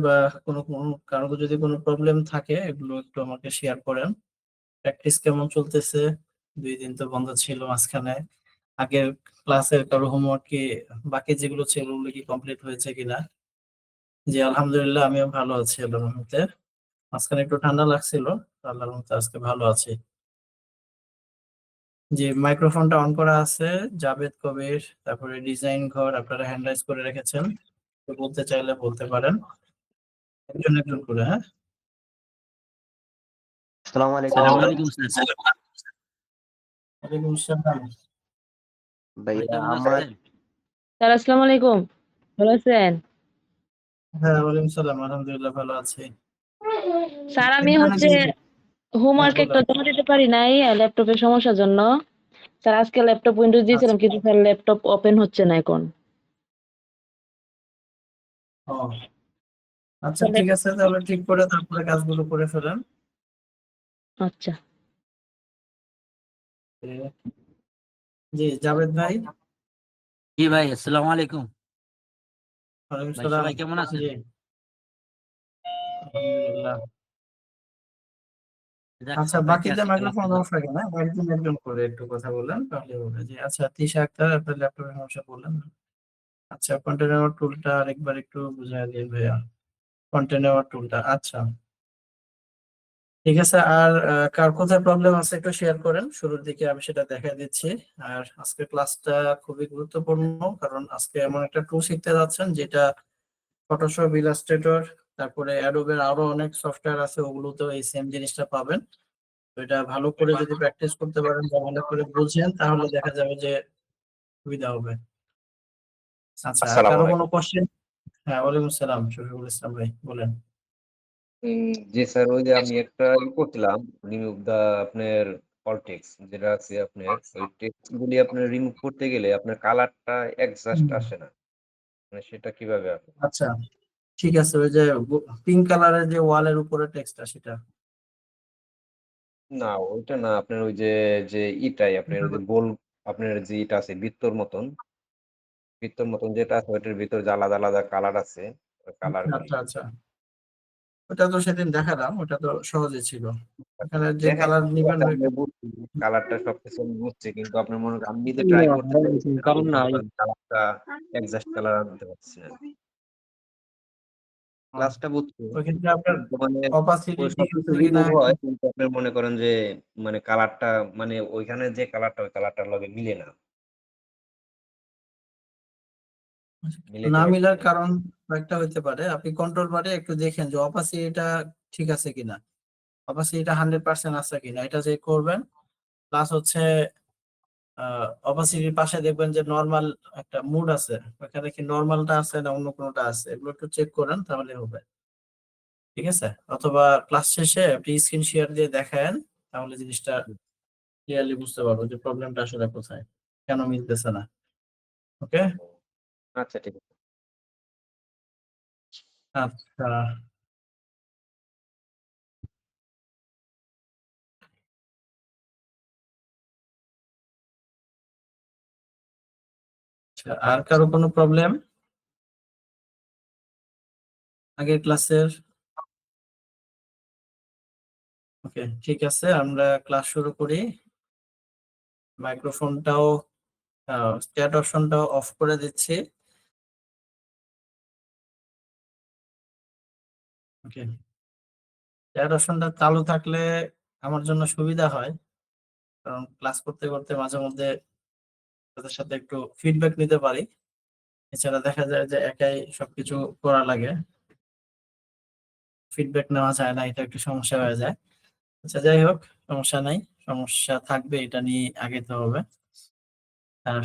বা কোনো কারো যদি কোনো প্রবলেম থাকে এগুলো একটু আমাকে শেয়ার করেন। প্র্যাকটিস কেমন চলতেছে? 2 দিন তো বন্ধ ছিল মাঝখানে। আগের ক্লাসের কারো হোমওয়ার্ক কি বাকি যেগুলো ছিল ওগুলো কি কমপ্লিট হয়েছে কিনা? জি আলহামদুলিল্লাহ, আমিও ভালো আছি আল্লাহর রহমতে। মাঝখানে একটু ঠান্ডা লাগছিল, আল্লাহর রহমতে আজকে ভালো আছি। জি, মাইক্রোফোনটা অন করা আছে। জাভেদ কবির, তারপরে ডিজাইন ঘর, আপনারা হ্যান্ড রাইজ করে রেখেছেন, তো বলতে চাইলে বলতে পারেন, একজন একজন করে। হ্যাঁ, আসসালামু আলাইকুম সালাম ভাই। আলাইকুম স্যার। ওয়ালাইকুম আসসালাম। ভাই ভাই কেমন আমার আছেন? স্যার আসসালামু আলাইকুম, ভালো আছেন? হ্যাঁ, ওয়ালাইকুম সালাম, আলহামদুলিল্লাহ ভালো আছি। স্যার আমি এখানে হচ্ছে যে- হ্যাঁ হোমওয়ার্ক একটা বলুন। জমা দিতে পারি নাই ল্যাপটপের সমস্যার জন্য। স্যার আজকে ল্যাপটপ উইন্ডোজ আচ্ছা। দিয়েছিলাম কিন্তু স্যার ল্যাপটপ ওপেন হচ্ছে না এখন। ও আচ্ছা, স্যার ঠিক আছে, তাহলে ঠিক করে তারপরে কাজগুলো করে ফেলেন। আচ্ছা। জি জাভেদ ভাই। জি ভাই, আসসালামু আলাইকুম। ওয়ালাইকুম ভাই সালাম। সবাই কেমন আছেন? জি আলহামদুলিল্লাহ। যাক, আচ্ছা, সবাইকে বাকিদের আজকে মাইক্রোফোন ক্লাসে অফ রাখেন, হ্যাঁ, একজন একজন করে একটু কথা বলেন তাহলে হবে। জি আচ্ছা, তিশা আক্তার, আপনার ল্যাপটপের সমস্যা বললেন। আচ্ছা, কন্টেনার টুলটা আরেকবার একটু বুঝাই দিন ভাইয়া। কন্টেনার টুলটা, আচ্ছা ঠিক আছে। আর কার কোথায় প্রবলেম আছে একটু শেয়ার করেন, শুরুর দিকে আমি সেটা দেখা দিচ্ছি। আর আজকের ক্লাসটা খুবই গুরুত্বপূর্ণ, কারণ আজকে এমন একটা টুল শিখতে যাচ্ছেন যেটা ফটোশপ, ইলাস্ট্রেটর, তারপরে অ্যাডোবের আরো অনেক সফটওয়্যার আছে, ওগুলোতেও এই সেম জিনিসটা পাবেন। তো এটা ভালো করে যদি প্র্যাকটিস করতে পারেন বা ভালো করে বুঝেন তাহলে দেখা যাবে যে সুবিধা হবে। আচ্ছা, আর আসসালামু কারো কোনো আলাইকুম। কোশ্চেন? হ্যাঁ, ওয়ালাইকুম আসসালাম, শফিকুল ইসলাম ভাই বলেন। জি স্যার, ওই যে আমি একটা করছিলাম, রিমুভ দা আপনার অল টেক্সট যেটা আছে আপনার, ওই টেক্সট গুলি আপনার রিমুভ করতে গেলে আপনার কালারটা অ্যাডজাস্ট হুম, আসে না। মানে সেটা কিভাবে আসে? আচ্ছা ঠিক আছে, ওই যে পিঙ্ক কালারের যে ওয়ালের উপরে টেক্সটটা সেটা। না ওইটা না, আপনার ওই যে যে ইটাই আপনার ওই যে গোল, আপনার যে ইটা আছে বৃত্তর মতন যেটা আছে ওইটার ভিতর যে আলাদা আলাদা কালার আছে, ওই কালার গুলি। আচ্ছা আচ্ছা, ওটা তো সেদিন দেখালাম, ওটা তো সহজে ছিল। এখানে যে দেখা কালার নিবেন ওই আমি বুঝছি কালারটা সবকিছু আমি বুঝছি, কিন্তু আপনার মনে করেন আমি নিজে ট্রাই করতে চাইছি, আমি মনে করেন কালারটা এক্সাক্ট কালার আনতে পারছি না। ক্লাসটা বুঝছি, ওই ক্ষেত্রে আপনার কিন্তু মানে অপাসিটি ওই ঠিক সবকিছু আছে কিনা রিমুভ একটু। হয়, কিন্তু আপনি মনে করেন যে মানে কালারটা, মানে ওইখানে যে কালারটা ওই কালারটার লগে মিলে না, মিলাইতে না পারতেছি মিলার না। কারণ কয়েকটা হইতে পারে, আপনি কন্ট্রোল বারে একটু দেখেন যে অপাসিটিটা ঠিক আছে কিনা, অপাসিটিটা 100% আছে কিনা, এটা চেক করবেন। প্লাস হচ্ছে অপাসিটির পাশে দেখবেন যে নর্মাল একটা মুড আছে, ওখানে কি নর্মালটা আছে না অন্য কোনোটা আছে, এগুলো একটু চেক করেন তাহলে হবে। ঠিক আছে, অথবা ক্লাস শেষে আপনি স্ক্রিন শেয়ার দিয়ে দেখায়েন, তাহলে জিনিসটা ক্লিয়ারলি বুঝতে পারবো যে প্রবলেমটা আসলে কোথায়, কেন মিলতেছে না। ওকে। আচ্ছা ঠিক আছে। আচ্ছা আচ্ছা, আর কারো কোনো প্রবলেম আগের ক্লাসের? ওকে, ঠিক আছে, আমরা ক্লাস শুরু করি। মাইক্রোফোনটাও, চ্যাট অপশনটাও অফ করে দিচ্ছি। ওকে, চ্যাট অপশনটা চালু থাকলে আমার জন্য সুবিধা হয়, কারণ ক্লাস করতে করতে মাঝে মধ্যে তাদের সাথে একটু ফিডব্যাক নিতে পারি। এছাড়া দেখা যায় যে একাই সবকিছু করা লাগে, ফিডব্যাক নেওয়া যায় না, এটা একটু সমস্যা হয়ে যায়। আচ্ছা যাই হোক, সমস্যা নাই, সমস্যা থাকবে এটা নিয়ে আগাইতে হবে।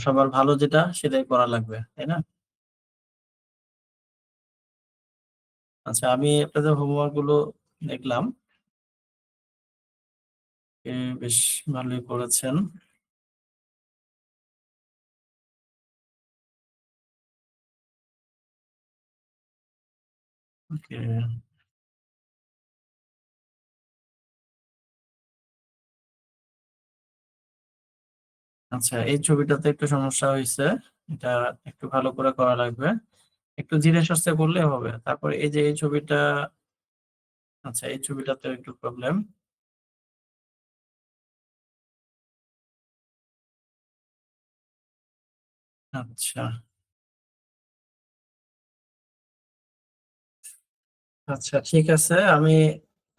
সবার ভালো যেটা সেটাই করা লাগবে, তাই না? আচ্ছা, আমি আপনাদের হোমওয়ার্ক গুলো দেখলাম, বেশ ভালোই করেছেন। ওকে, আচ্ছা এই ছবিটাতে একটু সমস্যা হয়েছে, এটা একটু ভালো করে করা লাগবে। একটু ধীরে সুস্থে করলে হবে। তারপরে এই যে এই ছবিটা, আচ্ছা এই ছবিটাতে একটু প্রবলেম। আচ্ছা আচ্ছা ঠিক আছে, আমি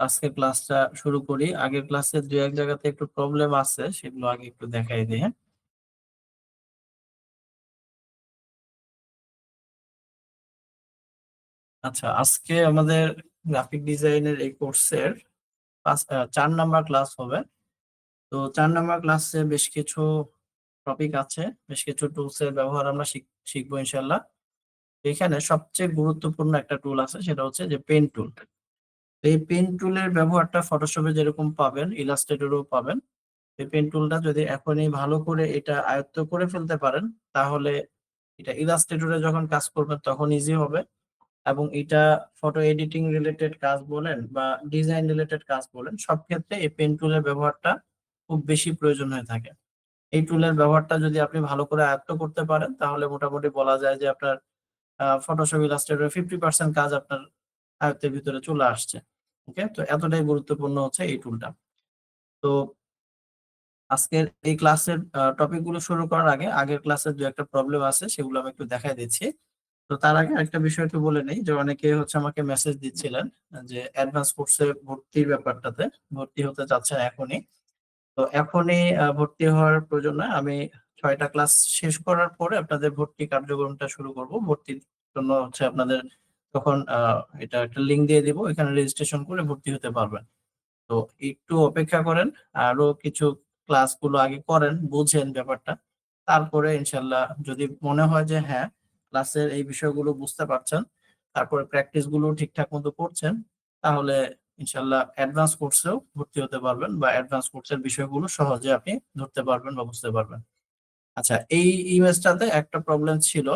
আজকে ক্লাসটা শুরু করি। আগের ক্লাসে দু এক জায়গাতে একটু প্রবলেম আছে, সেগুলো আগে একটু দেখাই দিই। হ্যাঁ? আচ্ছা, আজকে আমাদের গ্রাফিক ডিজাইনের এই কোর্সের 4 নাম্বার ক্লাস হবে। তো 4 নাম্বার ক্লাসে বেশ কিছু টপিক আছে, বেশ কিছু টুলস এর ব্যবহার আমরা শিখবো ইনশাল্লাহ। এখানে সবচেয়ে গুরুত্বপূর্ণ একটা টুল আছে, সেটা হচ্ছে যে পেন টুল। এই পেন টুলের ব্যবহারটা ফটোশপে যেরকম পাবেন, ইলাস্ট্রেটরেও পাবেন। এই পেন টুলটা যদি এখনই ভালো করে এটা আয়ত্ত করে ফেলতে পারেন, তাহলে এটা ইলাস্ট্রেটরে যখন কাজ করবেন তখন ইজি হবে। এবং এটা ফটো এডিটিং রিলেটেড কাজ বলেন বা ডিজাইন রিলেটেড কাজ বলেন, সব ক্ষেত্রে এই পেন টুলের ব্যবহারটা খুব বেশি প্রয়োজন হয়ে থাকে। এই টুলের ব্যবহারটা যদি আপনি ভালো করে আয়ত্ত করতে পারেন, তাহলে মোটামুটি বলা যায় যে আপনার ফটোশপ ইলাস্ট্রেটর 50% কাজ আপনার আয়ত্তের ভিতরে চলে আসছে। ওকে, তো এতটাই গুরুত্বপূর্ণ হচ্ছে এই টুলটা। তো আজকের এই ক্লাসের টপিক গুলো শুরু করার আগে আগের ক্লাসের দু একটা প্রবলেম আছে, সেগুলো আমি একটু দেখাই দিচ্ছি। তো তার আগে একটা বিষয় একটু বলে নেই, যে অনেকে হচ্ছে আমাকে মেসেজ দিচ্ছিলেন যে অ্যাডভান্স কোর্সে ভর্তির ব্যাপারটাতে, ভর্তি হতে চাচ্ছেন এখনই। তো এখনই ভর্তি হওয়ার প্রয়োজন নয়, আমি 6টা ক্লাস শেষ করার পরে আপনাদের ভর্তি কার্যক্রমটা শুরু করব। ভর্তির জন্য হচ্ছে আপনাদের তখন এটা একটা লিঙ্ক দিয়ে দিব, এখানে রেজিস্ট্রেশন করে ভর্তি হতে পারবেন। তো একটু অপেক্ষা করেন, আরো কিছু ক্লাসগুলো আগে করেন, বুঝেন ব্যাপারটা। তারপরে ইনশাল্লাহ যদি মনে হয় যে হ্যাঁ ক্লাসের এই বিষয়গুলো বুঝতে পারছেন, তারপরে প্র্যাকটিস গুলো ঠিকঠাক মতো করছেন, তাহলে ইনশাল্লাহ অ্যাডভান্স কোর্সেও ভর্তি হতে পারবেন, বা অ্যাডভান্স কোর্সের বিষয়গুলো সহজে আপনি ধরতে পারবেন বা বুঝতে পারবেন। আচ্ছা, এই ইমেজটাতে একটা প্রবলেম ছিল।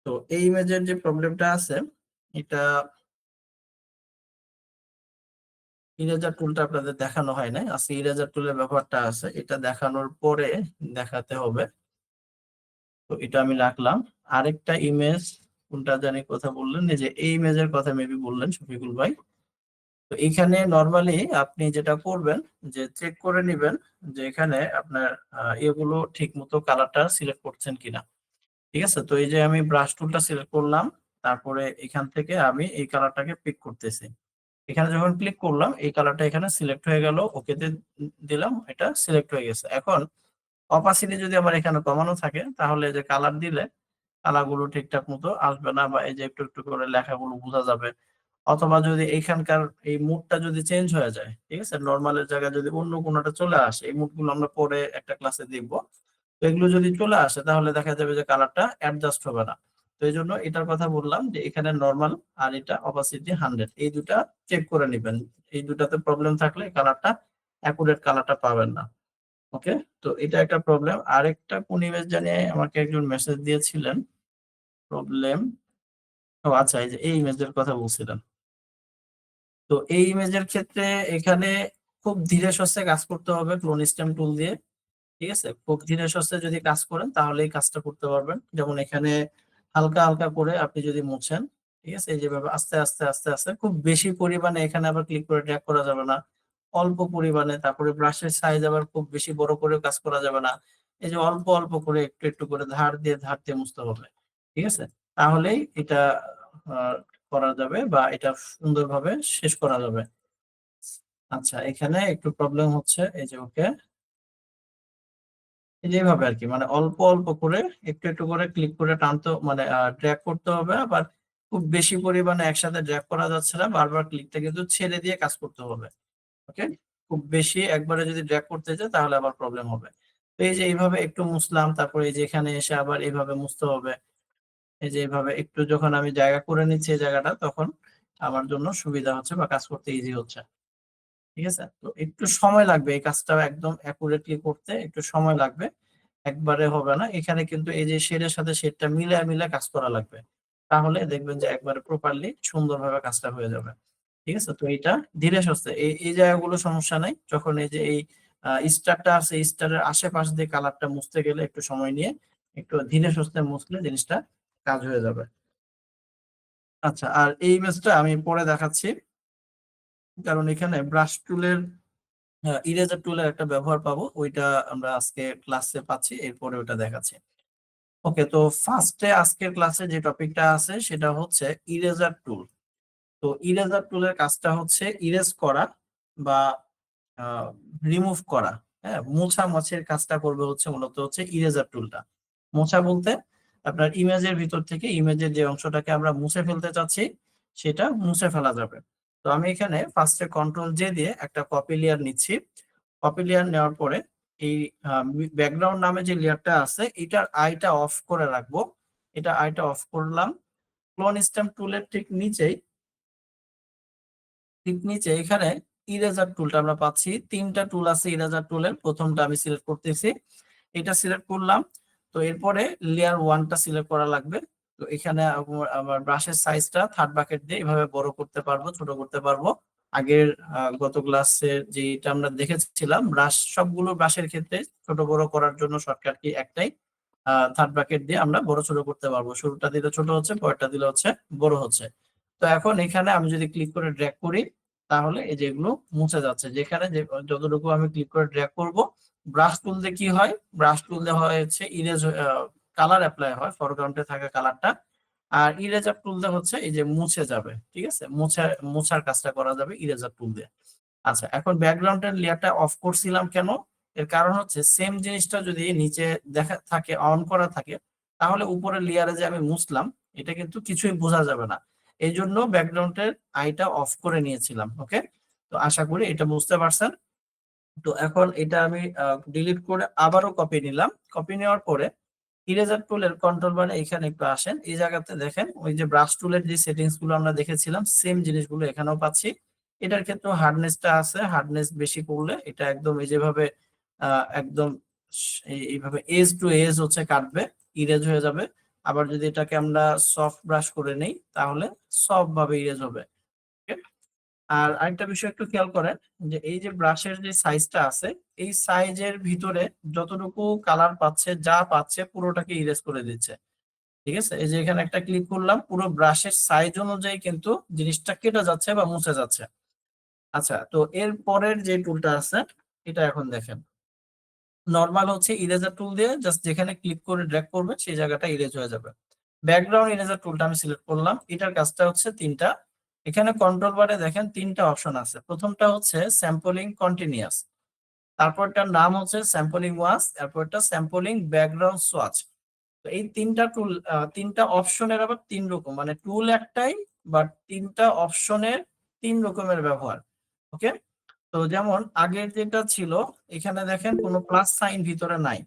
তো এই ইমেজের যে প্রবলেমটা আছে, এটা ইরেজার টুলটা আপনাদের দেখানো হয় নাই, আজকে ইরেজার টুলের ব্যবহারটা আছে, এটা দেখানোর পরে দেখাতে হবে। তো এটা আমি রাখলাম। আরেকটা ইমেজ কোনটা জানি কথা বললেন, এই যে এই ইমেজের কথা মেবি বললেন শফিকুল ভাই। তো এখানে নরমালি আপনি যেটা করবেন, যে চেক করে নেবেন যে এখানে আপনার এগুলো ঠিক মতো কালারটা সিলেক্ট করছেন কিনা। ঠিক আছে, তো এই যে আমি ব্রাশ টুলটা সিলেক্ট করলাম, তারপরে এখান থেকে আমি এই কালারটাকে পিক করতেছি। এখানে যখন ক্লিক করলাম, এই কালারটা এখানে সিলেক্ট হয়ে গেল, ওকেতে দিলাম, এটা সিলেক্ট হয়ে গেছে। এখন অপাসিটি যদি আমার এখানে কমানো থাকে, তাহলে যে কালার দিলে কালারগুলো ঠিকঠাক মতো আসবে না, বা এই যে একটু একটু করে লেখাগুলো বোঝা যাবে। অথবা যদি এইখানকার এই মুডটা যদি চেঞ্জ হয়ে যায়, ঠিক আছে, নর্মালের জায়গায় যদি অন্য কোনোটা চলে আসে, এই মুডগুলো আমরা পরে একটা ক্লাসে দেখবো। তো এগুলো যদি চলে আসে, তাহলে দেখা যাবে যে কালারটা অ্যাডজাস্ট হবে না। তো এই জন্য এটার কথা বললাম, যে এখানে নর্মাল আর এটা অপাসিটি 100, এই দুটা চেক করে নেবেন। এই দুটাতে প্রবলেম থাকলে কালারটা অ্যাকুরেট কালারটা পাবেন না। ওকে, তো এটা একটা প্রবলেম। আরেকটা কোন ইমেজ জানিয়ে আমাকে একজন মেসেজ দিয়েছিলেন প্রবলেম। ও আচ্ছা, এই যে এই ইমেজের কথা বলছিলেন। তো এই ইমেজের ক্ষেত্রে এখানে খুব ধীরে সুস্থে কাজ করতে হবে ক্লোন স্টেম টুল দিয়ে। ঠিক আছে, খুব ধীরে সুস্থে যদি কাজ করেন, তাহলে এই কাজটা করতে পারবেন। যেমন এখানে হালকা হালকা করে আপনি যদি মুছেন, ঠিক আছে, এই যেভাবে আস্তে আস্তে আস্তে আস্তে, খুব বেশি পরিমাণে এখানে আবার ক্লিক করে ড্র্যাগ করা যাবে না, অল্প পরিমাণে। তারপরে ব্রাশের সাইজ আবার খুব বেশি বড় করে কাজ করা যাবে না, এই যে অল্প অল্প করে একটু একটু করে ধার দিয়ে মুছতে হবে। ঠিক আছে, তাহলেই এটা আহ, করা যাবে, বা এটা সুন্দরভাবে শেষ করা যাবে। আচ্ছা, এখানে একটু প্রবলেম হচ্ছে, এই যে ওকে, যেভাবে আর কি, মানে অল্প অল্প করে একটু একটু করে ক্লিক করে টানতে, মানে ড্র্যাগ করতে হবে। আবার খুব বেশি পরিমাণে একসাথে ড্র্যাগ করা যাচ্ছে না, বারবার ক্লিকটা কিন্তু ছেড়ে দিয়ে কাজ করতে হবে। ওকে, খুব বেশি একবারে যদি ড্র্যাগ করতে যায়, তাহলে আবার প্রবলেম হবে। তো এই যে এইভাবে একটু মুছলাম, তারপরে এই যে এখানে এসে আবার এইভাবে মুছতে হবে। এই যে এইভাবে একটু যখন আমি জায়গা করে নিচ্ছি এই জায়গাটা, তখন আমার জন্য সুবিধা হচ্ছে বা কাজ করতে ইজি হচ্ছে। ঠিক আছে, তো একটু সময় লাগবে এই কাজটা একদম অ্যাকুরেটলি করতে, একটু সময় লাগবে, একবারে হবে না। এখানে কিন্তু এই যে শেডের সাথে শেডটা মিলে মিলে কাজ করা লাগবে, তাহলে দেখবেন যে একবারে প্রপারলি সুন্দরভাবে কাজটা হয়ে যাবে। ঠিক আছে, তো এটা ধীরে সুস্থে এই এই জায়গাগুলো সমস্যা নাই। যখন এই যে এই স্টারটা আছে, স্টারের আশেপাশ দিয়ে কালারটা মুছতে গেলে একটু সময় নিয়ে একটু ধীরে সুস্থে মুছলে জিনিসটা কাজ হয়ে যাবে। আচ্ছা, আর এই ইমেজটা আমি পরে দেখাচ্ছি, কারণ এখানে ব্রাশ টুলের ইরেজার টুলের একটা ব্যবহার পাবো, ওইটা আমরা আজকে ক্লাসে পাচ্ছি, এরপরে ওটা দেখাচ্ছি। ওকে, তো ফার্স্টে আজকের ক্লাসে যে টপিকটা আছে সেটা হচ্ছে ইরেজার টুল। তো ইরেজার টুলের কাজটা হচ্ছে ইরেজ করা বা রিমুভ করা। হ্যাঁ, মোছার কাজটা করবে হচ্ছে মূলত হচ্ছে ইরেজার টুলটা। মোছা বলতে আপনার ইমেজের ভিতর থেকে ইমেজের যে অংশটাকে আমরা মুছে ফেলতে চাচ্ছি সেটা মুছে ফেলা যাবে। তো আমি এখানে ফার্স্টে কন্ট্রোল জে দিয়ে একটা কপি লেয়ার নিচ্ছি। কপি লেয়ার নেওয়ার পরে এই ব্যাকগ্রাউন্ড নামে যে লেয়ারটা আছে এটার আইটা অফ করে রাখবো। এটা আইটা অফ করলাম। ক্লোন স্ট্যাম্প টুলের ঠিক নিচে এখানে ইরেজার টুলটা আমরা পাচ্ছি। তিনটা টুল আছে ইরেজার টুলের, প্রথমটা আমি সিলেক্ট করতেছি, এটা সিলেক্ট করলাম। তো এরপরে লেয়ার ওয়ানটা সিলেক্ট করা লাগবে। তো এখানে আমার ব্রাশের সাইজটা থার্ড বাকেট দিয়ে এভাবে বড় করতে পারবো, ছোট করতে পারবো। আগের গত ক্লাসের যেটা আমরা দেখেছিলাম, সবগুলো ব্রাশের ক্ষেত্রে ছোট বড় করার জন্য শর্টকাট কি একটাই, থার্ড ব্র্যাকেট দিয়ে আমরা বড় ছোট করতে পারবো। শুরুটা দিলে ছোট হচ্ছে, পরেরটা দিলে হচ্ছে বড় হচ্ছে। তো এখন এখানে আমি যদি ক্লিক করে ড্র্যাগ করি তাহলে এই যেগুলো মুছে যাচ্ছে। যেখানে যতটুকু আমি ক্লিক করে ড্র্যাগ করব, ব্রাশ টুল দিয়ে কি হয়, ব্রাশ টুল দিয়ে হয় হচ্ছে ইরেজ, কালার অ্যাপ্লাই হয় ফরগ্রাউন্ডে থাকা কালারটা। আর ইরেজার টুল দিয়ে হচ্ছে এই যে মুছে যাবে। ঠিক আছে, মোছার কাজটা করা যাবে ইরেজার টুল দিয়ে। আচ্ছা, এখন ব্যাকগ্রাউন্ডের লেয়ারটা অফ করছিলাম কেন? এর কারণ হচ্ছে সেম জিনিসটা যদি নিচে দেখা থাকে, অন করা থাকে, তাহলে উপরের লেয়ারে যে আমি মুছলাম এটা কিন্তু কিছুই বোঝা যাবে না। এই জন্য ব্যাকগ্রাউন্ডের আইটা অফ করে নিয়েছিলাম। ওকে, তো আশা করি এটা বুঝতে পারছেন। তো এখন এটা আমি ডিলিট করে আবারও কপি নিলাম। কপি নেওয়ার পরে ইরেজার টুলের কন্ট্রোল বারে এখানে একটু আসেন, এই জায়গাতে দেখেন ওই যে ব্রাশ টুলের যে সেটিংস গুলো আমরা দেখেছিলাম সেম জিনিসগুলো এখানেও পাচ্ছি। এটার ক্ষেত্রে হার্ডনেসটা আছে, হার্ডনেস বেশি করলে এটা একদম এই যেভাবে একদম এইভাবে এজ টু এজ হচ্ছে কাটবে, ইরেজ হয়ে যাবে। আবার যদি এটাকে আমরা সফট ব্রাশ করে নেই তাহলে সফট ভাবে ইরেজ হবে। আর আরেকটা বিষয় একটু খেয়াল করেন যে এই যে ব্রাশের যে সাইজটা আছে, এই সাইজের ভিতরে যতটুকু কালার পাচ্ছে, যা পাচ্ছে পুরোটাকে ইরেজ করে দিচ্ছে। ঠিক আছে, এই যে এখানে একটা ক্লিক করলাম, পুরো ব্রাশের সাইজ অনুযায়ী কিন্তু জিনিসটা কেটে যাচ্ছে বা মুছে যাচ্ছে। আচ্ছা, তো এর পরের যে টুলটা আছে এটা এখন দেখেন। নরমাল হচ্ছে ইরেজার টুল দিয়ে জাস্ট যেখানে ক্লিক করে ড্র্যাগ করবে সেই জায়গাটা ইরেজ হয়ে যাবে। ব্যাকগ্রাউন্ড ইরেজার টুলটা আমি সিলেক্ট করলাম, এটার কাজটা হচ্ছে তিনটা। এখানে কন্ট্রোল বারে দেখেন তিনটা অপশন আছে। প্রথমটা হচ্ছে স্যাম্পলিং কন্টিনিউয়াস, তারপরটার নাম হচ্ছে স্যাম্পলিং ওয়াশ, তারপরটা স্যাম্পলিং ব্যাকগ্রাউন্ড সোয়াচ। তো এই তিনটা টুল, তিনটা অপশনের আবার তিন রকম, মানে টুল একটাই বাট তিনটা অপশনের তিন রকমের ব্যবহার। ওকে, তো যেমন আগের যেটা ছিল এখানে দেখেন কোনো প্লাস সাইন ভিতরে নাই।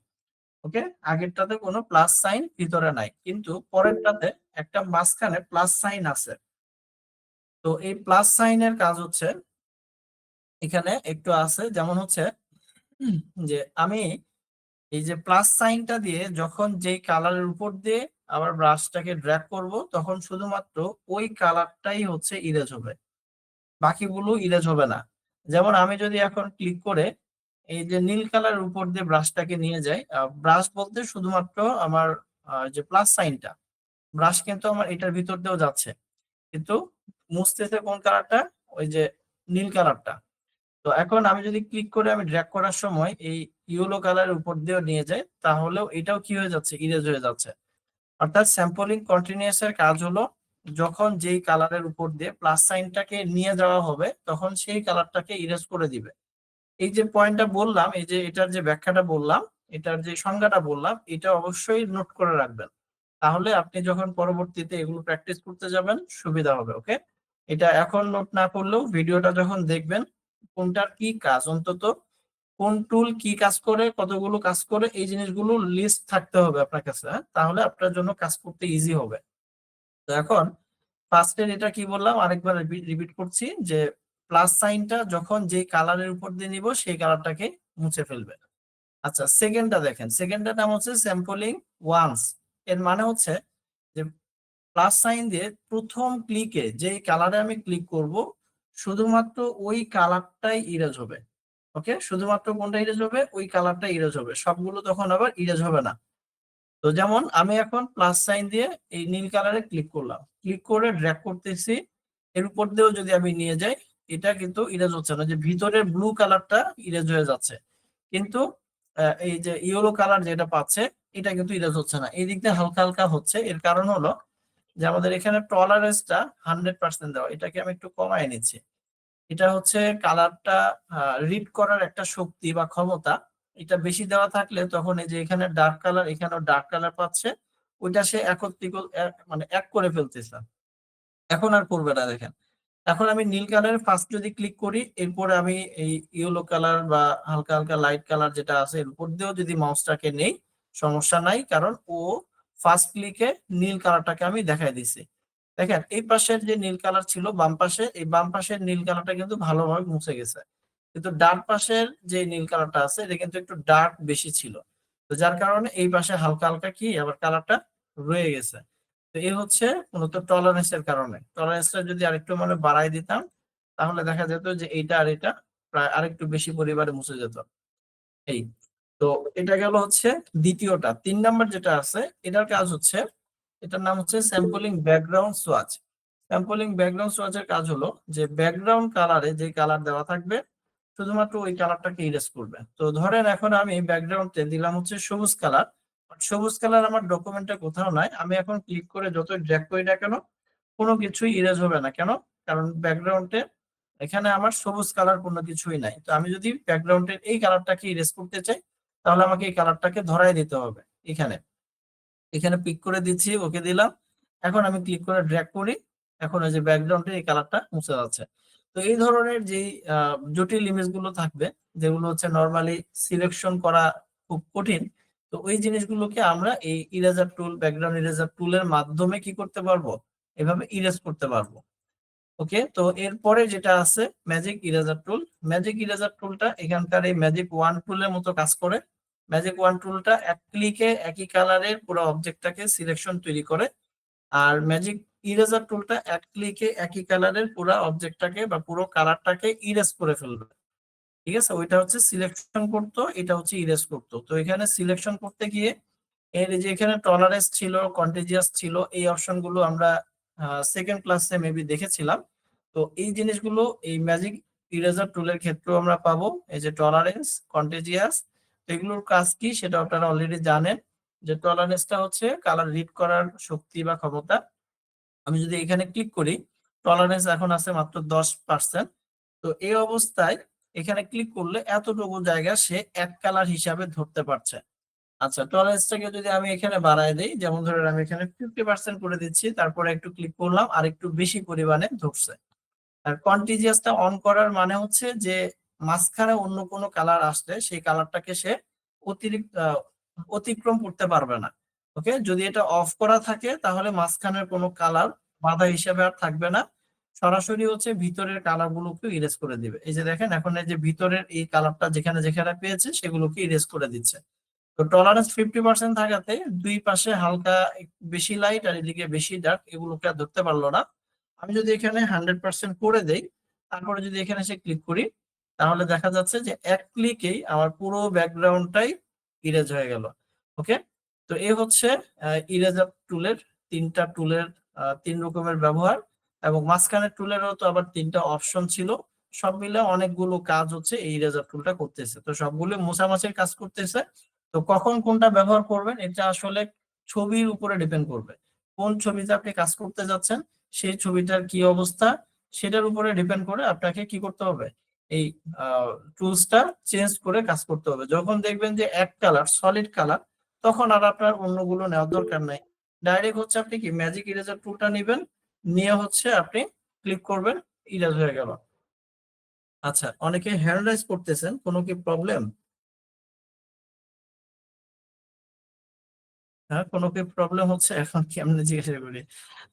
ওকে, আগেরটাতে কোনো প্লাস সাইন ভিতরে নাই, কিন্তু পরেরটাতে একটা মাঝখানে প্লাস সাইন আছে। তো এই প্লাস সাইনের কাজ হচ্ছে এখানে একটু আছে, যেমন হচ্ছে যে আমি এই যে প্লাস সাইনটা দিয়ে যখন যেই কালারের উপর দিয়ে আবার ব্রাশটাকে ড্র্যাগ করব তখন শুধুমাত্র ওই কালারটাই হচ্ছে ইরেজ হবে, বাকিগুলো ইরেজ হবে না। যেমন আমি যদি এখন ক্লিক করে এই যে নীল কালারের উপর দিয়ে ব্রাশটাকে নিয়ে যাই, ব্রাশ বলতে শুধুমাত্র আমার যে প্লাস সাইনটা, ব্রাশ কিন্তু আমার এটার ভিতর দিয়েও যাচ্ছে, কিন্তু মুছতেছে কোন কালারটা, ওই যে নীল কালারটা। তো এখন আমি যদি ক্লিক করে আমি ড্র্যাগ করার সময় এই ইয়েলো কালারের উপর দিয়েও নিয়ে যাই তাহলেও এটাও কি হয়ে যাচ্ছে, ইরেজ হয়ে যাচ্ছে। অর্থাৎ স্যাম্পলিং কন্টিনিউয়াস এর কাজ হলো যখন যেই কালারের উপর দিয়ে প্লাস সাইনটাকে নিয়ে যাওয়া হবে তখন সেই কালারটাকে ইরেজ করে দিবে। এই যে পয়েন্টটা বললাম, এই যে এটার যে ব্যাখ্যাটা বললাম, এটার যে সংজ্ঞাটা বললাম, এটা অবশ্যই নোট করে রাখবেন, তাহলে আপনি যখন পরবর্তীতে এগুলো প্র্যাকটিস করতে যাবেন সুবিধা হবে। ওকে, এটা এখন নোট না করলেও ভিডিওটা যখন দেখবেন কোনটার কি কাজ, অন্তত কোন টুল কি কাজ করে, কতগুলো কাজ করে, এই জিনিসগুলো লিস্ট থাকতে হবে আপনার কাছে। হ্যাঁ, তাহলে আপনার জন্য কাজ করতে ইজি হবে। তো এখন ফার্স্টের এটা কি বললাম আরেকবার রিপিট করছি, যে প্লাস সাইনটা যখন যে কালারের উপর দিয়ে নিব সেই কালারটাকে মুছে ফেলবে। আচ্ছা, সেকেন্ডটা দেখেন, সেকেন্ডটার নাম হচ্ছে স্যাম্পলিং ওয়ান্স। এর মানে হচ্ছে যে প্লাস সাইন দিয়ে প্রথম ক্লিকে যেই কালারে আমি ক্লিক করব শুধুমাত্র ওই কালারটাই ইরেজ হবে। ওকে, শুধুমাত্র কোনটা ইরেজ হবে, ওই কালারটা ইরেজ হবে, সবগুলো তখন আবার ইরেজ হবে না। তো যেমন আমি এখন প্লাস সাইন দিয়ে এই নীল কালারে ক্লিক করলাম, ক্লিক করে ড্র্যাগ করতেছি, এর উপর দিয়েও যদি আমি নিয়ে যাই, এটা কিন্তু ইরেজ হচ্ছে না, যে ভিতরের ব্লু কালারটা ইরেজ হয়ে যাচ্ছে, কিন্তু এই যে ইয়েলো কালার যেটা পাচ্ছে এটা কিন্তু ইরেজ হচ্ছে না, এই দিক দিয়ে হালকা হালকা হচ্ছে। এর কারণ হলো যে আমাদের এখানে টলারেন্সটা 100% দেওয়া, এটাকে আমি একটু কমায় নিচ্ছি। এটা হচ্ছে কালারটা রিড করার একটা শক্তি বা ক্ষমতা, এটা বেশি দেওয়া থাকলে তখন এই যে এখানে ডার্ক কালার, এখানেও ডার্ক কালার পাচ্ছে, ওইটা সে মানে এক করে ফেলতেছে, এখন আর করবে না। দেখেন এখন আমি নীল কালার ফার্স্ট যদি ক্লিক করি, এরপরে আমি এই ইয়েলো কালার বা হালকা হালকা লাইট কালার যেটা আছে এর উপর দিয়েও যদি মাউসটাকে নেই, সমস্যা নাই, কারণ ও ফার্স্ট ক্লিকে নীল কালারটাকে আমি দেখাই দিছি। দেখেন এই পাশের যে নীল কালার ছিল বাম পাশে, এই বাম পাশের নীল কালারটা কিন্তু ভালোভাবে মুছে গেছে, কিন্তু ডান পাশের যে নীল কালারটা আছে এটা কিন্তু একটু ডার্ক বেশি ছিল, তো যার কারণে এই পাশে হালকা হালকা কি আবার কালারটা রয়ে গেছে। তো এই হচ্ছে মূলত টলারেন্সের কারণে। টলারেন্সটা যদি আরেকটু মানে বাড়াই দিতাম, তাহলে দেখা যেত যে এইটা আর এটা প্রায় আরেকটু বেশি পরিমাণে মুছে যেত। এই তো এটা গেল হচ্ছে দ্বিতীয়টা। 3 নাম্বার যেটা আছে এটার কাজ হচ্ছে, এটার নাম হচ্ছে sampling background swatch. Sampling background সোয়াচের কাজ হলো যে ব্যাকগ্রাউন্ড কালারে যে কালার দেওয়া থাকবে শুধুমাত্র ওই কালারটাকে ইরেজ করবে। তো ধরেন এখন আমি ব্যাকগ্রাউন্ডে দিলাম হচ্ছে সবুজ কালার, সবুজ কালার আমার ডকুমেন্টে কোথাও নাই, আমি এখন ক্লিক করে যত ড্র্যাগ করি না কেন কোনো কিছুই ইরেজ হবে না। কেন? কারণ ব্যাকগ্রাউন্ডে এখানে আমার সবুজ কালার কোনো কিছুই নাই। তো আমি যদি ব্যাকগ্রাউন্ডের এই কালারটাকে ইরেজ করতে চাই, তাহলে আমাকে এই কালারটাকে ধরাই দিতে হবে। এখানে এখানে পিক করে দিচ্ছি, ওকে দিলাম, এখন আমি ক্লিক করে ড্র্যাগ করি, এখন ওই যে ব্যাকগ্রাউন্ডে এই কালারটা মুছে যাচ্ছে। তো এই ধরনের যে জটিল ইমেজ গুলো থাকবে, যেগুলো হচ্ছে নরমালি সিলেকশন করা খুব কঠিন, তো ওই জিনিসগুলোকে আমরা এই ইরেজার টুল, ব্যাকগ্রাউন্ড ইরেজার টুলের মাধ্যমে কি করতে পারবো, এভাবে ইরেজ করতে পারবো। ওকে, তো এরপরে যেটা আছে ম্যাজিক ইরেজার টুল। ম্যাজিক ইরেজার টুলটা এখানকার এই ম্যাজিক ওয়ান টুলের মতো কাজ করে। ম্যাজিক ওয়ান টুলটা এক ক্লিকে একই কালারের পুরো অবজেক্টটাকে সিলেকশন তৈরি করে, আর ম্যাজিক ইরেজার টুলটা এক ক্লিকে একই কালারের পুরো অবজেক্টটাকে বা পুরো কালারটাকে ইরেজ করে ফেলবে। ঠিক আছে, ওইটা হচ্ছে সিলেকশন করতো, এটা হচ্ছে ইরেজ করতো। তো এখানে সিলেকশন করতে গিয়ে এর যে এখানে টলারেন্স ছিল, কন্টিজিয়াস ছিল, এই অপশনগুলো আমরা সেকেন্ড ক্লাসে মেবি দেখেছিলাম। তো এই জিনিসগুলো এই ম্যাজিক ইরেজার টুলের ক্ষেত্রেও আমরা পাবো, এই যে টলারেন্স, কন্টিজিয়াস, এগুলোর কাজ কি সেটা আপনারা অলরেডি জানেন। যে টলারেন্সটা হচ্ছে কালার রিড করার শক্তি বা ক্ষমতা। আমি যদি এখানে ক্লিক করি, টলারেন্স এখন আছে মাত্র 10%। তো এই অবস্থায় এখানে ক্লিক করলে এতটুকু জায়গা সে এক কালার হিসাবে ধরতে পারছে। আচ্ছা, টলারেন্সটাকে যদি আমি এখানে বাড়ায় দেই, যেমন ধরেন আমি এখানে 50% করে দিচ্ছি, তারপরে একটু ক্লিক করলাম, আর একটু বেশি পরিমাণে ধরছে। আর কন্টিজিয়াসটা অন করার মানে হচ্ছে যে মাঝখানে অন্য কোনো কালার আসলে সেই কালারটাকে সে অতিরিক্ত অতিক্রম করতে পারবে না। ওকে, যদি এটা অফ করা থাকে তাহলে মাঝখানের কোনো কালার বাধা হিসেবে আর থাকবে না, সরাসরি হচ্ছে ভিতরের কালার গুলোকে ইরেজ করে দিবে। এই যে দেখেন এখন এই যে ভিতরের এই কালারটা যেখানে যেখানে পেয়েছে সেগুলোকে ইরেজ করে দিচ্ছে। তো টলারেন্স 50% থাকাতে দুই পাশে হালকা বেশি লাইট আর এদিকে বেশি ডার্ক, এগুলোকে আর ধরতে পারলো না। আমি যদি এখানে 100% করে দেই, তারপরে যদি এখানে এসে ক্লিক করি, তাহলে দেখা যাচ্ছে যে এক ক্লিকেই আমার পুরো ব্যাকগ্রাউন্ডটাই ইরেজ হয়ে গেল। ওকে, তো এই হচ্ছে ইরেজার টুলের তিনটা টুলের 3 রকমের ব্যবহার, এবং মাঝখানের টুলেরও তো আবার 3টা অপশন ছিল। সব মিলে অনেকগুলো কাজ হচ্ছে এই ইরেজার টুলটা করতেছে, তো সবগুলো মোছামাছির কাজ করতেছে। তো কখন কোনটা ব্যবহার করবেন এটা আসলে ছবির উপরে ডিপেন্ড করবে। কোন ছবিতে আপনি কাজ করতে যাচ্ছেন, সেই ছবিটার কি অবস্থা, সেটার উপরে ডিপেন্ড করে আপনাকে কি করতে হবে, এই টুলসটা চেঞ্জ করে কাজ করতে হবে। যখন দেখবেন যে এক কালার সলিড কালার, তখন আর আপনার অন্যগুলো নেওয়ার দরকার নাই, ডাইরেক্ট হচ্ছে আপনি কি ম্যাজিক ইরেজার টুলটা নেবেন, নিয়ে হচ্ছে আপনি ক্লিক করবেন, ইরেজ হয়ে গেল। আচ্ছা, অনেকে হ্যান্ড রাইজ করতেছেন, কোনো কি প্রবলেম? হ্যাঁ, কোনো কি প্রবলেম হচ্ছে? এখন কেমনে জিজ্ঞাসা করি?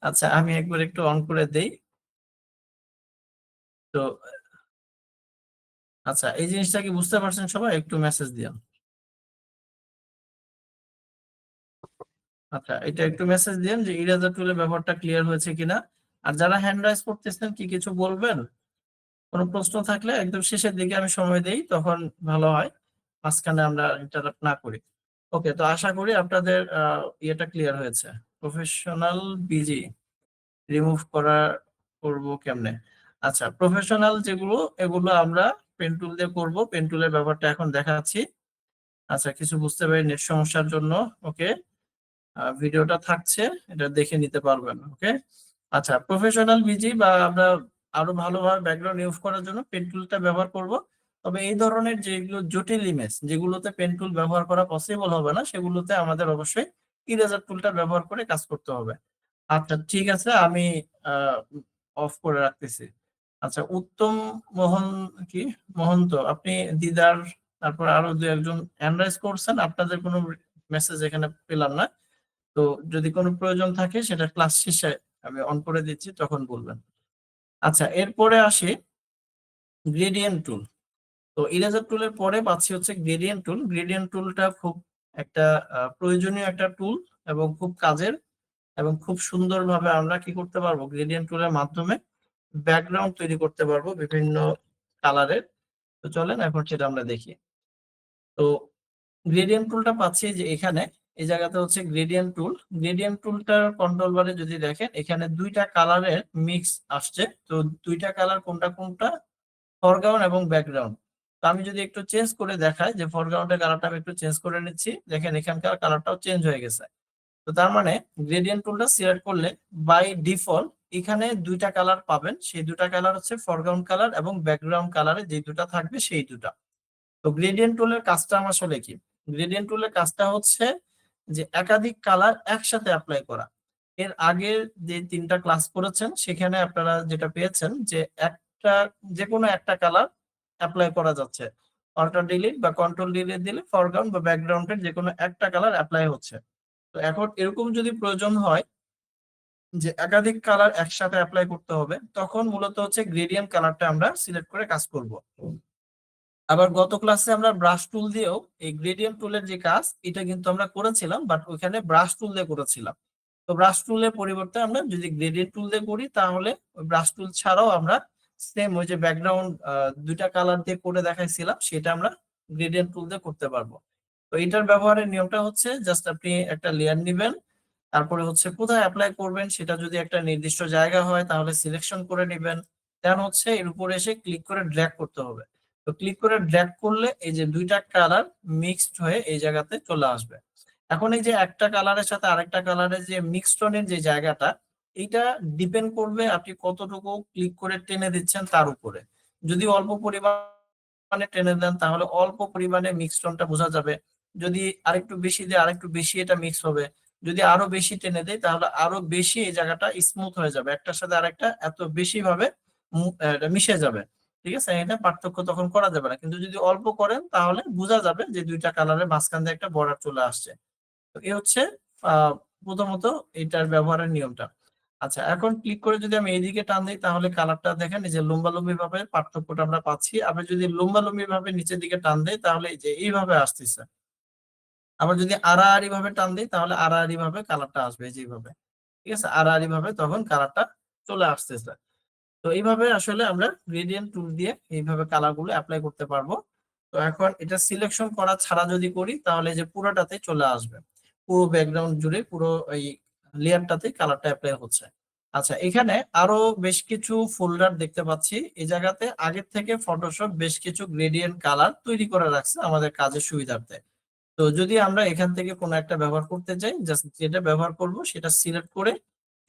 আচ্ছা, আমি একবার একটু অন করে দেই। তো আচ্ছা, এই জিনিসটা কি বুঝতে পারছেন সবাই? একটু মেসেজ দিন। আচ্ছা, এটা একটু মেসেজ দিন যে ইরেজার টুলের ব্যবহারটা ক্লিয়ার হয়েছে কিনা। আর যারা হ্যান্ড রাইজ করতেছেন কি কিছু বলবেন? কোনো প্রশ্ন থাকলে একদম শেষের দিকে আমি সময় দেই, তখন ভালো হয়, মাঝখানে আমরা ইন্টারাপ্ট না করি। ওকে, তো আশা করি আপনাদের ইয়েটা ক্লিয়ার হয়েছে। প্রফেশনাল বিজি রিমুভ করব কেমনে? আচ্ছা, প্রফেশনাল যেগুলো এগুলো আমরা পেন টুল দিয়ে করব। পেন টুলের ব্যাপারটা এখন দেখাচ্ছি। আচ্ছা, কিছু বুঝতে পারি নেট সমস্যার জন্য। ওকে, ভিডিওটা থাকছে, এটা দেখে নিতে পারবেন। ওকে, আচ্ছা, প্রফেশনাল বিজি বা আমরা আরো ভালোভাবে ব্যাকগ্রাউন্ড ইউজ করার জন্য পেন টুলটা ব্যবহার করব। তবে এই ধরনের যেগুলো জটিল ইমেজ যেগুলোতে পেন টুল ব্যবহার করা পসিবল হবে না, সেগুলোতে আমাদের অবশ্যই ইরেজার টুলটা ব্যবহার করে কাজ করতে হবে। আচ্ছা, ঠিক আছে, আমি অফ করে রাখতেছি। আচ্ছা, উত্তম মোহন কি মহন্ত, আপনি দিদার, তারপর আরো দু একজন হ্যান্ড রাইজ করছেন, আপনাদের কোনো মেসেজ এখানে পেলাম না। তো যদি কোনো প্রয়োজন থাকে সেটা ক্লাস শেষে আমি অন করে দিচ্ছি, তখন বলবেন। আচ্ছা, এরপরে আসি গ্রেডিয়েন্ট টুল। তো ইরেজার টুলের পরে পাচ্ছি হচ্ছে গ্রেডিয়েন্ট টুল। গ্রেডিয়েন্ট টুলটা খুব একটা প্রয়োজনীয় একটা টুল এবং খুব কাজের, এবং খুব সুন্দরভাবে আমরা কি করতে পারবো, গ্রেডিয়েন্ট টুলের মাধ্যমে ব্যাকগ্রাউন্ড তৈরি করতে পারবো বিভিন্ন কালারের। তো চলেন এখন সেটা আমরা দেখি। তো গ্রেডিয়েন্ট টুলটা পাচ্ছি যে এখানে এই জায়গাতে হচ্ছে গ্রেডিয়েন্ট টুল। গ্রেডিয়েন্ট টুলটার কন্ট্রোল বারে যদি দেখেন, এখানে দুইটা কালারের মিক্স আসছে। তো দুইটা কালার কোনটা কোনটা? ফরগ্রাউন্ড এবং ব্যাকগ্রাউন্ড। তো আমি যদি একটু চেঞ্জ করে দেখাই যে ফরগ্রাউন্ডের কালারটা আমি একটু চেঞ্জ করে নিচ্ছি, দেখেন এখানকার কালারটাও চেঞ্জ হয়ে গেছে। তো তার মানে গ্রেডিয়েন্ট টুলটা সিলেক্ট করলে বাই ডিফল্ট এখানে দুইটা কালার পাবেন। সেই দুটা কালার হচ্ছে ফরগ্রাউন্ড কালার এবং ব্যাকগ্রাউন্ড কালারে যে দুটা থাকবে সেই দুটা। তো গ্রেডিয়েন্ট টুলের কাজটা আসলে কি? গ্রেডিয়েন্ট টুলের কাজটা হচ্ছে যে একাধিক কালার একসাথে অ্যাপ্লাই করা। এর আগে যে 3টা ক্লাস করেছেন সেখানে আপনারা যেটা পেয়েছেন যে একটা, যে কোনো একটা কালার অ্যাপ্লাই করা যাচ্ছে। অল্টার ডিলিট বা কন্ট্রোল ডিলিট দিলে ফরগ্রাউন্ড বা ব্যাকগ্রাউন্ডের যে কোনো একটা কালার অ্যাপ্লাই হচ্ছে। তো এখন এরকম যদি প্রয়োজন হয় যে একাধিক কালার একসাথে অ্যাপ্লাই করতে হবে, তখন মূলত হচ্ছে গ্রেডিয়েন্ট কালারটা আমরা সিলেক্ট করে কাজ করব। আবার গত ক্লাসে আমরা ব্রাশ টুল দিয়েও এই গ্রেডিয়েন্ট টুলের যে কাজ এটা কিন্তু আমরা করেছিলাম, বাট ওইখানে ব্রাশ টুল দিয়ে করেছিলাম। তো ব্রাশ টুলের পরিবর্তে আমরা যদি গ্রেডিয়েন্ট টুল দিয়ে করি, তাহলে ওই ব্রাশ টুল ছাড়াও আমরা সেম ওই যে ব্যাকগ্রাউন্ড দুইটা কালার দিয়ে করে দেখাইছিলাম, সেটা আমরা গ্রেডিয়েন্ট টুল দিয়ে করতে পারবো। তো এটার ব্যবহারের নিয়মটা হচ্ছে জাস্ট আপনি একটা লেয়ার নিবেন, তারপরে হচ্ছে কোথায় অ্যাপ্লাই করবেন সেটা যদি একটা নির্দিষ্ট জায়গা হয় তাহলে সিলেকশন করে নেবেন। দেন হচ্ছে এর উপরে এসে ক্লিক করে ড্র্যাগ করতে হবে। তো ক্লিক করে ড্র্যাগ করলে এই যে দুইটা কালার মিক্সড হয়ে এই জায়গাতে চলে আসবে। এখন এই যে একটা কালারের সাথে আরেকটা কালারের যে মিক্সড টোনের যে জায়গাটা, এইটা ডিপেন্ড করবে আপনি কতটুকু ক্লিক করে টেনে দিচ্ছেন তার উপরে। যদি অল্প পরিমাণে টেনে দেন তাহলে অল্প পরিমাণে মিক্সড টোনটা বোঝা যাবে। যদি আরেকটু বেশি দেয় আরেকটু বেশি এটা মিক্স হবে। যদি আরো বেশি টেনে দেয় তাহলে আরো বেশি এই জায়গাটা স্মুথ হয়ে যাবে, একটার সাথে আরেকটা এত বেশি ভাবে এটা মিশে যাবে। ঠিক আছে, এটা পার্থক্য তখন করা যাবে না। কিন্তু যদি অল্প করেন তাহলে বোঝা যাবে যে দুইটা কালারের মাঝখান দিয়ে একটা বর্ডার চলে আসছে। তো এই হচ্ছে প্রথমত এটার ব্যবহারের নিয়মটা। আচ্ছা, এখন ক্লিক করে যদি আমি এইদিকে টান দিই তাহলে কালারটা দেখেন এই যে লম্বালম্বি ভাবে পার্থক্যটা আমরা পাচ্ছি। আবার যদি লম্বালম্বি ভাবে নিচের দিকে টান দেই তাহলে এই যে এইভাবে আসতেছে। আবার যদি আড়াআড়ি ভাবে টান দিই তাহলে আড়াআড়ি ভাবে কালারটা আসবে যেভাবে। ঠিক আছে, আড়াআড়ি ভাবে তখন কালারটা চলে আসতেছে। তো এইভাবে আসলে আমরা গ্রেডিয়েন্ট টুল দিয়ে এইভাবে কালার গুলো অ্যাপ্লাই করতে পারবো। তো এখন এটা সিলেকশন করা ছাড়া যদি করি তাহলে যে পুরোটাতে চলে আসবে, পুরো ব্যাকগ্রাউন্ড জুড়ে পুরো এই লেয়ারটাতে কালারটা অ্যাপ্লাই হচ্ছে। আচ্ছা, এখানে আরো বেশ কিছু ফোল্ডার দেখতে পাচ্ছি। এই জায়গাতে আগের থেকে ফটোশপ বেশ কিছু গ্রেডিয়েন্ট কালার তৈরি করে রাখছে আমাদের কাজের সুবিধার্থে। তো যদি আমরা এখান থেকে কোনো একটা ব্যবহার করতে চাই, জাস্ট যেটা ব্যবহার করব সেটা সিলেক্ট করে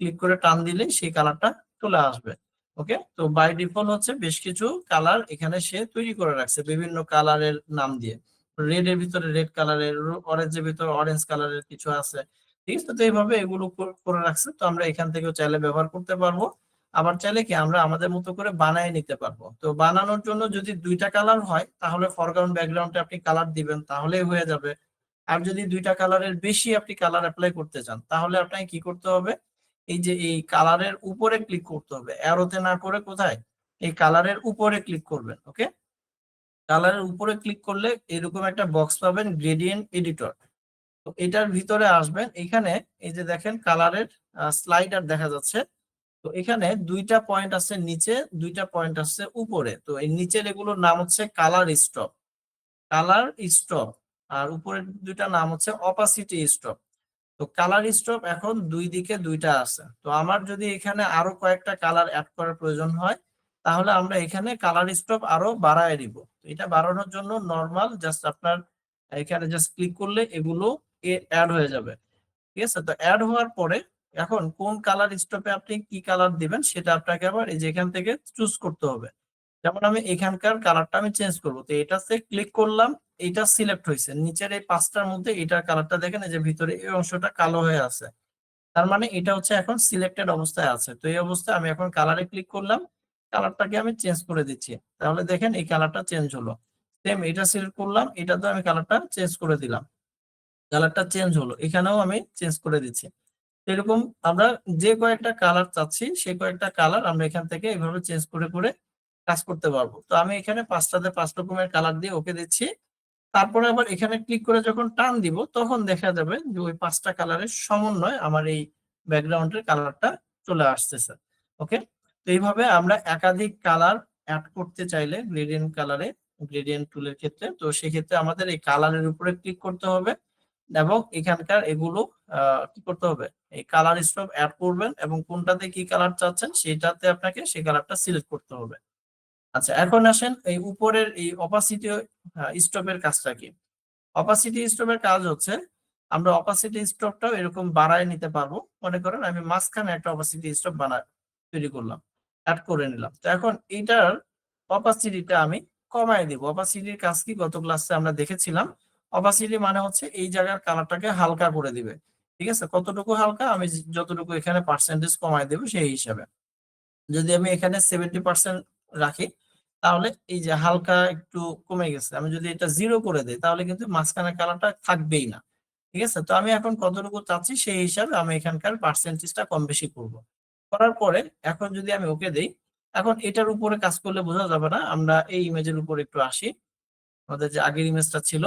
ক্লিক করে টান দিলে সেই কালারটা চলে আসবে। ওকে, তো বাই ডিফল্ট হচ্ছে বেশ কিছু কালার এখানে সে তৈরি করে রাখছে বিভিন্ন কালারের নাম দিয়ে। রেড এর ভিতরে রেড কালারের, অরেঞ্জের ভিতরে অরেঞ্জ কালারের কিছু আছে। ঠিক আছে, তো এইভাবে এগুলো করে রাখছে। তো আমরা এখান থেকেও চাইলে ব্যবহার করতে পারবো। আবার চাইলে কি আমরা আমাদের মতো করে বানায় নিতে পারবো। তো বানানোর জন্য যদি দুইটা কালার হয় তাহলে ফরগ্রাউন্ড ব্যাকগ্রাউন্ডে আপনি কালার দিবেন তাহলেই হয়ে যাবে। আর যদি দুইটা কালারের বেশি আপনি কালার অ্যাপ্লাই করতে চান তাহলে আপনাকে কি করতে হবে, এই যে এই কালারের উপরে ক্লিক করতে হবে, অ্যারোতে না করে কোথায়, এই কালারের উপরে ক্লিক করবেন। ওকে, কালারের উপরে ক্লিক করলে এরকম একটা বক্স পাবেন গ্রেডিয়েন্ট এডিটর। তো এটার ভিতরে আসবেন, এখানে এই যে দেখেন কালারের স্লাইডার দেখা যাচ্ছে। তো এখানে দুইটা পয়েন্ট আছে নিচে, দুইটা পয়েন্ট আছে উপরে। তো এই নিচের এগুলোর নাম হচ্ছে কালার স্টপ, কালার স্টপ, আর উপরের দুইটা নাম হচ্ছে অপাসিটি স্টপ। তো কালার স্টপ এখন দুই দিকে দুইটা আছে। তো আমার যদি এখানে আরো কয়েকটা কালার অ্যাড করার প্রয়োজন হয়, তাহলে আমরা এখানে কালার স্টপ আরো বাড়ায় দিব। তো এটা বাড়ানোর জন্য নর্মাল জাস্ট আপনার এখানে জাস্ট ক্লিক করলে এগুলো অ্যাড হয়ে যাবে। ঠিক আছে, তো অ্যাড হওয়ার পরে এখন কোন কালার স্টপে আপনি কি কালার দিবেন সেটা আপনাকে আবার এই যে এখান থেকে চুজ করতে হবে। যেমন আমি এখানকার কালারটা আমি চেঞ্জ করবো, তো এটাতে ক্লিক করলাম, এটা সিলেক্ট হয়েছে। নিচের এই পাঁচটার মধ্যে এটার কালারটা দেখেন, এই যে ভিতরে এই অংশটা কালো হয়ে আছে, তার মানে এটা হচ্ছে এখন সিলেক্টেড অবস্থায় আছে। তো এই অবস্থায় আমি এখন কালারে ক্লিক করলাম, কালারটাকে আমি চেঞ্জ করে দিচ্ছি, তাহলে দেখেন এই কালারটা চেঞ্জ হলো। সেম এটা সিলেক্ট করলাম, এটাতে আমি কালারটা চেঞ্জ করে দিলাম, কালারটা চেঞ্জ হলো, এখানেও আমি চেঞ্জ করে দিচ্ছি। এরকম আমরা যে কয়েকটা কালার চাচ্ছি সেই কয়েকটা কালার আমরা এখান থেকে এইভাবে চেঞ্জ করে করে কাজ করতে পারবো। তো আমি এখানে পাঁচটাতে পাঁচ রকমের কালার দিয়ে ওকে দিচ্ছি। তারপরে আবার এখানে ক্লিক করে যখন টান দিব তখন দেখা যাবে যে ওই পাঁচটা কালারের সমন্বয় আমার এই ব্যাকগ্রাউন্ডের কালারটা চলে আসতেছে। ওকে, তো এইভাবে আমরা একাধিক কালার অ্যাড করতে চাইলে গ্রেডিয়েন্ট কালারে, গ্রেডিয়েন্ট টুলের ক্ষেত্রে, তো সেক্ষেত্রে আমাদের এই কালারের উপরে ক্লিক করতে হবে এবং এখানকার এগুলো কি করতে হবে, এই কালার স্টপ অ্যাড করবেন এবং কোনটাতে কি কালার চাচ্ছেন সেটাতে আপনাকে সেই কালারটা সিলেক্ট করতে হবে। আচ্ছা, এখন আসেন এই উপরের এই অপাসিটি স্টপের কাজটা কি। অপাসিটি স্টপের কাজ হচ্ছে আমরা অপাসিটি স্টপটাও এরকম বাড়ায় নিতে পারবো। মনে করেন আমি মাঝখানে একটা অপাসিটি স্টপ তৈরি করলাম, অ্যাড করে নিলাম। তো এখন এইটার অপাসিটিটা আমি কমায় দিব। অপাসিটির কাজ কি গত ক্লাসে আমরা দেখেছিলাম। অপাসিটি মানে হচ্ছে এই জায়গার কালারটাকে হালকা করে দিবে। ঠিক আছে, কতটুকু হালকা, আমি যতটুকু এখানে পার্সেন্টেজ কমায় দেবো সেই হিসাবে। যদি আমি এখানে 70% রাখি তাহলে এই যে হালকা একটু কমে গেছে। আমি যদি এটা 0 করে দিই তাহলে কিন্তু মাঝখানে কালারটা থাকবেই না। ঠিক আছে, তো আমি এখন কতটুকু চাচ্ছি সেই হিসাবে আমি এখানকার পার্সেন্টেজটা কম বেশি করব। করার পরে এখন যদি আমি ওকে দেই, এখন এটার উপরে কাজ করলে বোঝা যাবে না। আমরা এই ইমেজের উপর একটু আসি, আমাদের যে আগের ইমেজটা ছিল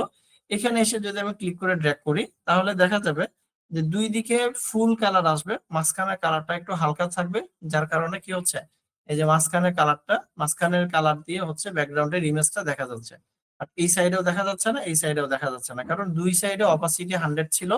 এখানে এসে যদি আমি ক্লিক করে ড্র্যাগ করি তাহলে দেখা যাবে যে দুই দিকে ফুল কালার আসবে, মাঝখানে কালারটা একটু হালকা থাকবে। যার কারণে কি হচ্ছে, এই যে মাঝখানের কালার দিয়ে হচ্ছে ব্যাকগ্রাউন্ডের ইমেজটা দেখা যাচ্ছে। আর এই সাইডেও দেখা যাচ্ছে না, এই সাইডেও দেখা যাচ্ছে না, কারণ দুই সাইডে অপাসিটি 100 ছিল,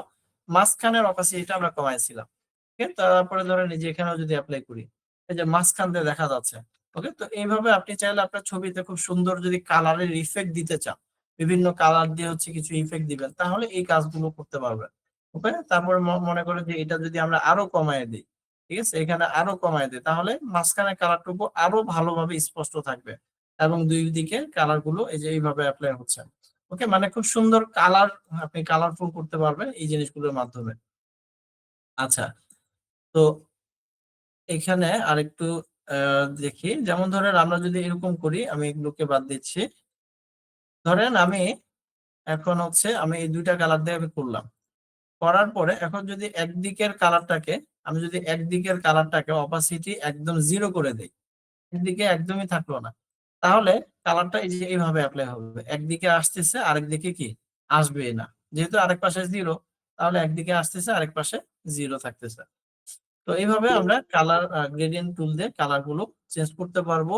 মাঝখানের অপাসিটিটা আমরা কমাইছিলাম। ওকে, তারপরে ধরেন এই যে এখানেও যদি অ্যাপ্লাই করি, এই যে মাঝখান দিয়ে দেখা যাচ্ছে। ওকে, তো এইভাবে আপনি চাইলে আপনার ছবিতে খুব সুন্দর যদি কালারের ইফেক্ট দিতে চান, বিভিন্ন কালার দিয়ে হচ্ছে কিছু ইফেক্ট দিবেন, তাহলে এই কাজগুলো করতে পারবেন। ওকে, তারপরে মনে করেন যে এটা যদি আমরা আরো কমায় দিই, ঠিক আছে, এখানে আরো কমায় দিই, তাহলে মাঝখানে কালারটুকু আরো ভালোভাবে স্পষ্ট থাকবে এবং দুই দিকে কালার গুলো এই যে এইভাবে অ্যাপ্লাই হচ্ছে। ওকে, মানে খুব সুন্দর কালার আপনি কালারফুল করতে পারবেন এই জিনিসগুলোর মাধ্যমে। আচ্ছা, তো এখানে আরেকটু দেখি, যেমন ধরেন আমরা যদি এরকম করি, আমি এগুলোকে বাদ দিচ্ছি। ধরেন আমি এখন হচ্ছে আমি এই দুইটা কালার দিয়ে আমি করলাম, করার পরে এখন যদি একদিকের কালারটাকে অপাসিটি একদম 0 করে দেই, একদিকে একদমই থাকলো না, তাহলে কালারটা এই যে এইভাবে অ্যাপ্লাই হবে। একদিকে আসতেছে আরেকদিকে কি আসবেই না, যেহেতু আরেক পাশে 0, তাহলে একদিকে আসতেছে আরেক পাশে 0 থাকতেছে। তো এইভাবে আমরা কালার গ্রেডিয়েন্ট টুল দিয়ে কালার গুলো চেঞ্জ করতে পারবো,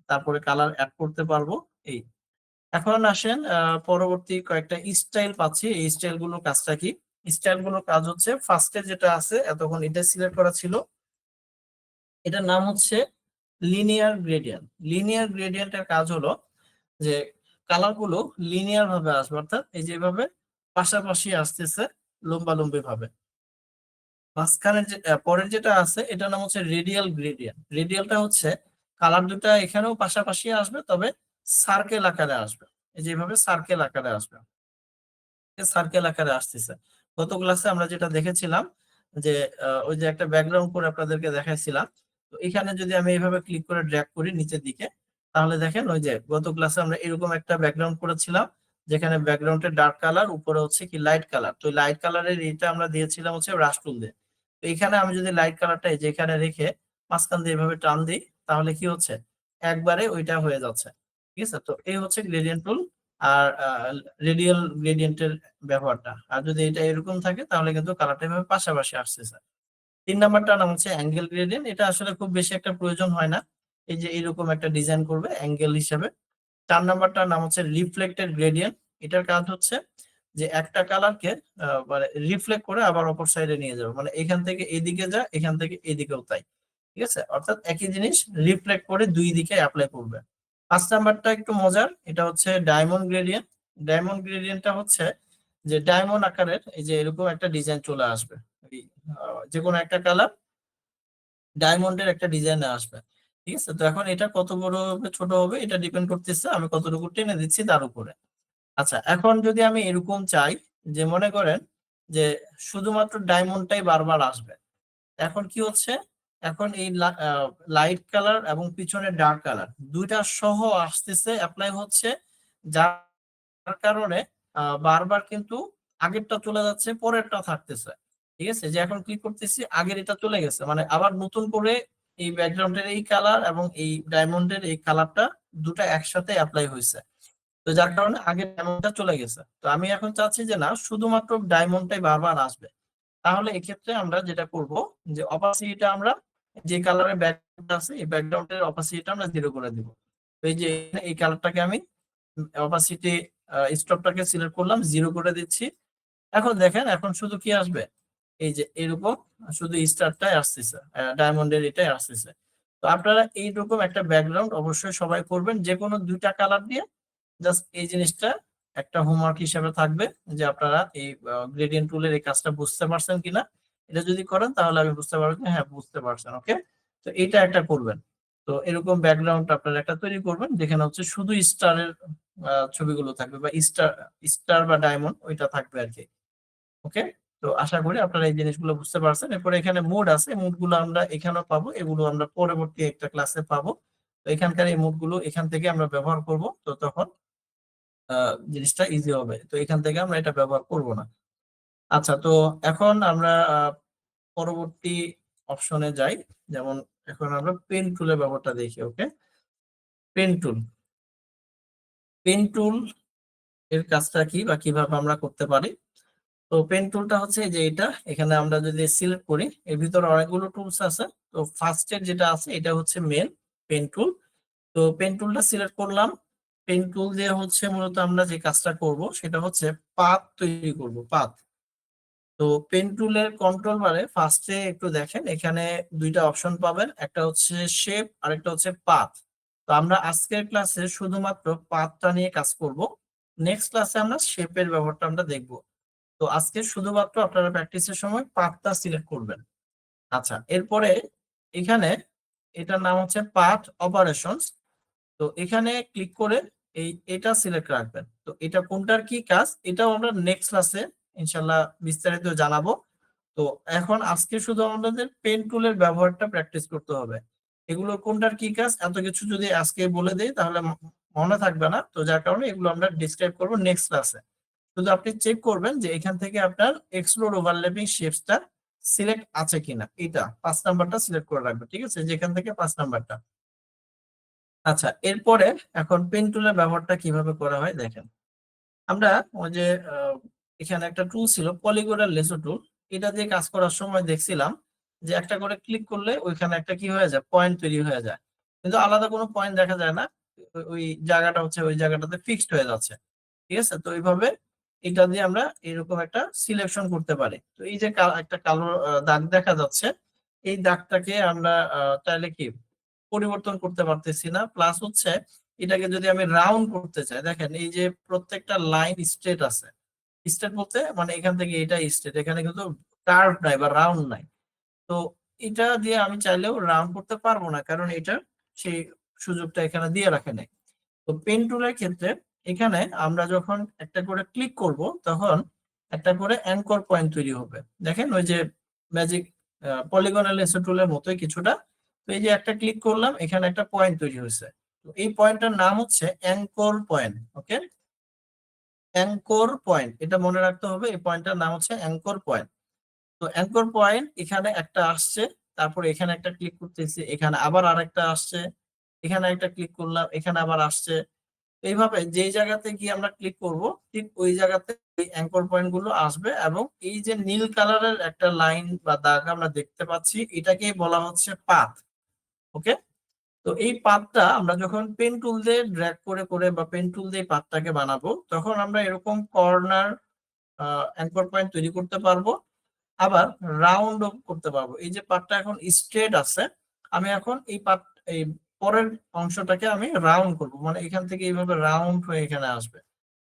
তারপরে কালার অ্যাড করতে পারবো। এই এখন আসেন পরবর্তী কয়েকটা স্টাইল পাচ্ছি, এই স্টাইল গুলোর কাজটা কি। স্টাইল গুলোর কাজ হচ্ছে ফার্স্টে যেটা আছে এতক্ষণ এটা সিলেক্ট করা ছিল, এটার নাম হচ্ছে লিনিয়ার গ্রেডিয়েন্ট। লিনিয়ার গ্রেডিয়েন্টের কাজ হলো যে কালার গুলো লিনিয়ার ভাবে আসবে, অর্থাৎ এই যেভাবে পাশাপাশি আসতেছে লম্বালম্বি ভাবে। মাঝখানে যে পরের যেটা আছে এটার নাম হচ্ছে রেডিয়াল গ্রেডিয়েন্ট। রেডিয়ালটা হচ্ছে কালার দুটা এখানেও পাশাপাশি আসবে, তবে সার্কেল আকারে আসবে, এই যেভাবে সার্কেল আকারে আসবে, সার্কেল আকারে আসতেছে। গত ক্লাসে আমরা যেটা দেখেছিলাম যে ওই যে একটা ব্যাকগ্রাউন্ড করে আপনাদেরকে দেখাইছিলাম। তো এখানে যদি আমি এইভাবে ক্লিক করে ড্র্যাগ করি নিচের দিকে, তাহলে দেখেন ওই যে গত ক্লাসে আমরা এরকম একটা ব্যাকগ্রাউন্ড করেছিলাম, যেখানে ব্যাকগ্রাউন্ডের ডার্ক কালার, উপরে হচ্ছে কি লাইট কালার। তো লাইট কালারের এটা আমরা দিয়েছিলাম হচ্ছে ব্রাশ টুল দিয়ে। তো এখানে আমি যদি লাইট কালারটা যেখানে রেখে মাঝখান দিয়ে এভাবে টান দিই, তাহলে কি হচ্ছে একবারে ওইটা হয়ে যাচ্ছে। ঠিক আছে, তো এই হচ্ছে গ্রেডিয়েন্ট টুল আর রেডিয়াল গ্রেডিয়েন্টের ব্যবহারটা। আর যদি এটা এরকম থাকে তাহলে কিন্তু কালারটা এভাবে পাশাপাশি আসতেছে। 3 নাম্বারটার নাম হচ্ছে অ্যাঙ্গেল গ্রেডিয়েন্ট। এটা আসলে খুব বেশি একটা প্রয়োজন হয় না, এই যে এরকম একটা ডিজাইন করবে অ্যাঙ্গেল হিসাবে। 4 নাম্বারটার নাম হচ্ছে রিফ্লেক্টেড গ্রেডিয়েন্ট। এটার কাজ হচ্ছে যে একটা কালারকে মানে রিফ্লেক্ট করে আবার অপর সাইডে নিয়ে যাবে, মানে এখান থেকে এদিকে যা, এখান থেকে এদিকেও তাই, ঠিক আছে? অর্থাৎ একই জিনিস রিফ্লেক্ট করে দুই দিকে অ্যাপ্লাই করবে। 5 নাম্বারটা একটু মজার, এটা হচ্ছে ডায়মন্ড গ্রেডিয়েন্ট। ডায়মন্ড গ্রেডিয়েন্টটা হচ্ছে যে ডায়মন্ড আকারের এই যে এরকম একটা ডিজাইন চলে আসবে, যে কোনো একটা কালার ডায়মন্ডের একটা ডিজাইনে আসবে, ঠিক আছে? তো এখন এটা কত বড় হবে ছোট হবে এটা ডিপেন্ড করতেছে আমি কতটুকু টেনে দিচ্ছি তার উপরে। আচ্ছা, এখন যদি আমি এরকম চাই যে মনে করেন যে শুধুমাত্র ডায়মন্ডটাই বারবার আসবে, এখন কি হচ্ছে, এখন এই লাইট কালার এবং পিছনে ডার্ক কালার দুইটা সহ আসতেছে, অ্যাপ্লাই হচ্ছে, যার কারণে বারবার কিন্তু আগেরটা চলে যাচ্ছে, পরেরটা থাকতেছে, ঠিক আছে? যে এখন ক্লিক করতেছি আগের এটা চলে গেছে, মানে আবার নতুন করে এই ব্যাকগ্রাউন্ডের এই কালার এবং এই ডায়মন্ডের এই কালারটা দুটা একসাথে অ্যাপ্লাই হয়েছে, তো যার কারণে আগের ডায়মন্ডটা চলে গেছে। তো আমি এখন চাচ্ছি যে না, শুধুমাত্র ডায়মন্ডটাই বারবার আসবে। তাহলে এক্ষেত্রে আমরা যেটা করব যে অপাসিটিটা আমরা যে কালারের ব্যাকগ্রাউন্ড আছে এই ব্যাকগ্রাউন্ডের অপাসিটিটা আমরা 0 করে দিব। তো এই যে এই কালারটাকে আমি অপাসিটি স্টপটাকে সিলেক্ট করলাম, 0 করে দিচ্ছি। এখন দেখেন এখন শুধু কি আসবে, এই যে এরকম শুধু স্টারটাই আসতেছে, ডায়মন্ডের এটাই আসতেছে। তো আপনারা এইরকম একটা ব্যাকগ্রাউন্ড অবশ্যই সবাই করবেন, যে কোনো দুইটা কালার দিয়ে। জাস্ট এই জিনিসটা একটা হোমওয়ার্ক হিসেবে থাকবে যে আপনারা এই গ্রেডিয়েন্ট টুলের এই কাজটা বুঝতে পারছেন কিনা। এটা যদি করেন তাহলে আমি বুঝতে পারবো যে হ্যাঁ বুঝতে পারছেন। ওকে, তো এটা একটা করবেন। তো এরকম ব্যাকগ্রাউন্ড আপনারা একটা তৈরি করবেন যেখানে হচ্ছে শুধু স্টারের ছবিগুলো থাকবে, বা স্টার স্টার বা ডায়মন্ড ওইটা থাকবে আর কি। ওকে, তো আশা করি আপনারা এই জিনিসগুলো বুঝতে পারছেন। এরপরে এখানে মোড আছে, মোড গুলো আমরা এখানেও পাবো, এগুলো আমরা পরবর্তী একটা ক্লাসে পাবো। তো এখানকার এই মোড গুলো এখান থেকে আমরা ব্যবহার করব, তো তখন জিনিসটা ইজি হবে। তো এখান থেকে আমরা এটা ব্যবহার করব না। আচ্ছা, তো এখন আমরা পরবর্তী অপশনে যাই। যেমন এখন আমরা পেন টুলের ব্যবহারটা দেখি। ওকে, পেন টুল, পেন টুল এর কাজটা কি বা কিভাবে আমরা করতে পারি। তো পেন টুলটা হচ্ছে যে এটা, এখানে আমরা যদি সিলেক্ট করি এর ভিতরে অনেকগুলো টুলস আছে। তো ফার্স্টের যেটা আছে এটা হচ্ছে মেন পেন টুল। তো পেন টুলটা সিলেক্ট করলাম। পেন টুল দিয়ে হচ্ছে মূলত আমরা যে কাজটা করব সেটা হচ্ছে পাথ তৈরি করব, পাথ। তো পেন টুলের কন্ট্রোল বারে ফার্স্টে একটু দেখেন, এখানে দুইটা অপশন পাবেন, একটা হচ্ছে শেপ আর একটা হচ্ছে পাথ। তো আমরা আজকের ক্লাসে শুধুমাত্র পাথটা নিয়ে কাজ করব, নেক্সট ক্লাসে আমরা শেপের ব্যবহারটা আমরা দেখব। তো আজকে শুধুমাত্র আপনারা প্র্যাকটিসের সময় পাথটা সিলেক্ট করবেন। আচ্ছা, এরপরে এখানে এটার নাম হচ্ছে পাথ অপারেশনস। তো এখানে ক্লিক করে এটা সিলেক্ট রাখবেন। তো এটা কোনটার কি কাজ এটাও আমরা নেক্সট ক্লাসে ইনশাল্লাহ বিস্তারিত জানাবো। তো এখন আজকে শুধু আমাদের পেন টুলের ব্যবহারটা প্র্যাকটিস করতে হবে। এগুলো কোনটার কি কাজ এত কিছু যদি আজকে বলে দেই তাহলে মনে থাকবে না, তো যার কারণে এগুলো আমরা ডিসক্রাইব করবো নেক্সট ক্লাসে। শুধু আপনি চেক করবেন যে এখান থেকে আপনার এক্সপ্লোর ওভারল্যাপিং শেপসটা সিলেক্ট আছে কিনা, এটা 5 নাম্বারটা সিলেক্ট করে রাখবেন, ঠিক আছে? যেখান থেকে 5 নাম্বারটা। আচ্ছা, এরপরে এখন পেন টুলের ব্যবহারটা কিভাবে করা হয় দেখেন। আমরা ওই যে এখানে একটা টুল ছিল পলিগন লেসো টুল, এটা দিয়ে কাজ করার সময় দেখছিলাম যে একটা করে ক্লিক করলে ওইখানে একটা কি হয়ে যায়, পয়েন্ট তৈরি হয়ে যায়, কিন্তু আলাদা কোনো পয়েন্ট দেখা যায় না, ওই জায়গাটা হচ্ছে ওই জায়গাটাতে ফিক্সড হয়ে যাচ্ছে, ঠিক আছে? তো এইভাবে এটা দিয়ে আমরা এরকম একটা সিলেকশন করতে পারি। তো এই যে একটা কালো দাগ দেখা যাচ্ছে, এই দাগটাকে আমরা চাইলে কি পরিবর্তন করতে পারতেছি না। প্লাস হচ্ছে এটাকে যদি আমি রাউন্ড করতে চাই, দেখেন এই যে প্রত্যেকটা লাইন স্ট্রেট আছে, স্ট্রেট বলতে মানে এখান থেকে এটা স্ট্রেট, এখানে কিন্তু কার্ভ নাই বা রাউন্ড নাই। তো এটা দিয়ে আমি চাইলেও রাউন্ড করতে পারবো না, কারণ এটা সেই সুযোগটা এখানে দিয়ে রাখে নাই। তো পেন টুলের ক্ষেত্রে এখানে আমরা যখন একটা করে ক্লিক করব তখন একটা করে অ্যাঙ্কর পয়েন্ট তৈরি হবে। দেখেন ওই যে ম্যাজিক পলিগনাল লেসো টুলের মতোই কিছুটা। তো এই যে একটা ক্লিক করলাম, এখানে একটা পয়েন্ট তৈরি হয়েছে। তো এই পয়েন্টটার নাম হচ্ছে অ্যাঙ্কর পয়েন্ট। ওকে, অ্যাঙ্কর পয়েন্ট, এটা মনে রাখতে হবে, এই পয়েন্টটার নাম হচ্ছে অ্যাঙ্কর পয়েন্ট। তো অ্যাঙ্কর পয়েন্ট এখানে একটা আসছে, তারপর এখানে একটা ক্লিক করতেছি, এখানে আবার আরেকটা আসছে, এখানে একটা ক্লিক করলাম, এখানে আবার আসছে। এইভাবে যেই জায়গাতে গিয়ে আমরা ক্লিক করব ঠিক ওই জায়গাতে এই অ্যাঙ্কর পয়েন্ট গুলো আসবে, এবং এই যে নীল কালারের একটা লাইন বা দাগ আমরা দেখতে পাচ্ছি এটাকেই বলা হচ্ছে পাথ। ওকে, তো এই পাথটা আমরা যখন পেন টুল দিয়ে ড্র্যাগ করে করে বা পেন টুল দিয়ে পাথটাকে বানাবো, তখন আমরা এরকম কর্নার অ্যাঙ্কর পয়েন্ট তৈরি করতে পারবো, আবার রাউন্ড করতে পারবো। এই যে পাথটা এখন স্ট্রেট আছে, আমি এখন এই পাথ এই পরের অংশটাকে আমি রাউন্ড করব, মানে এখান থেকে এইভাবে রাউন্ড হয়ে এখানে আসবে।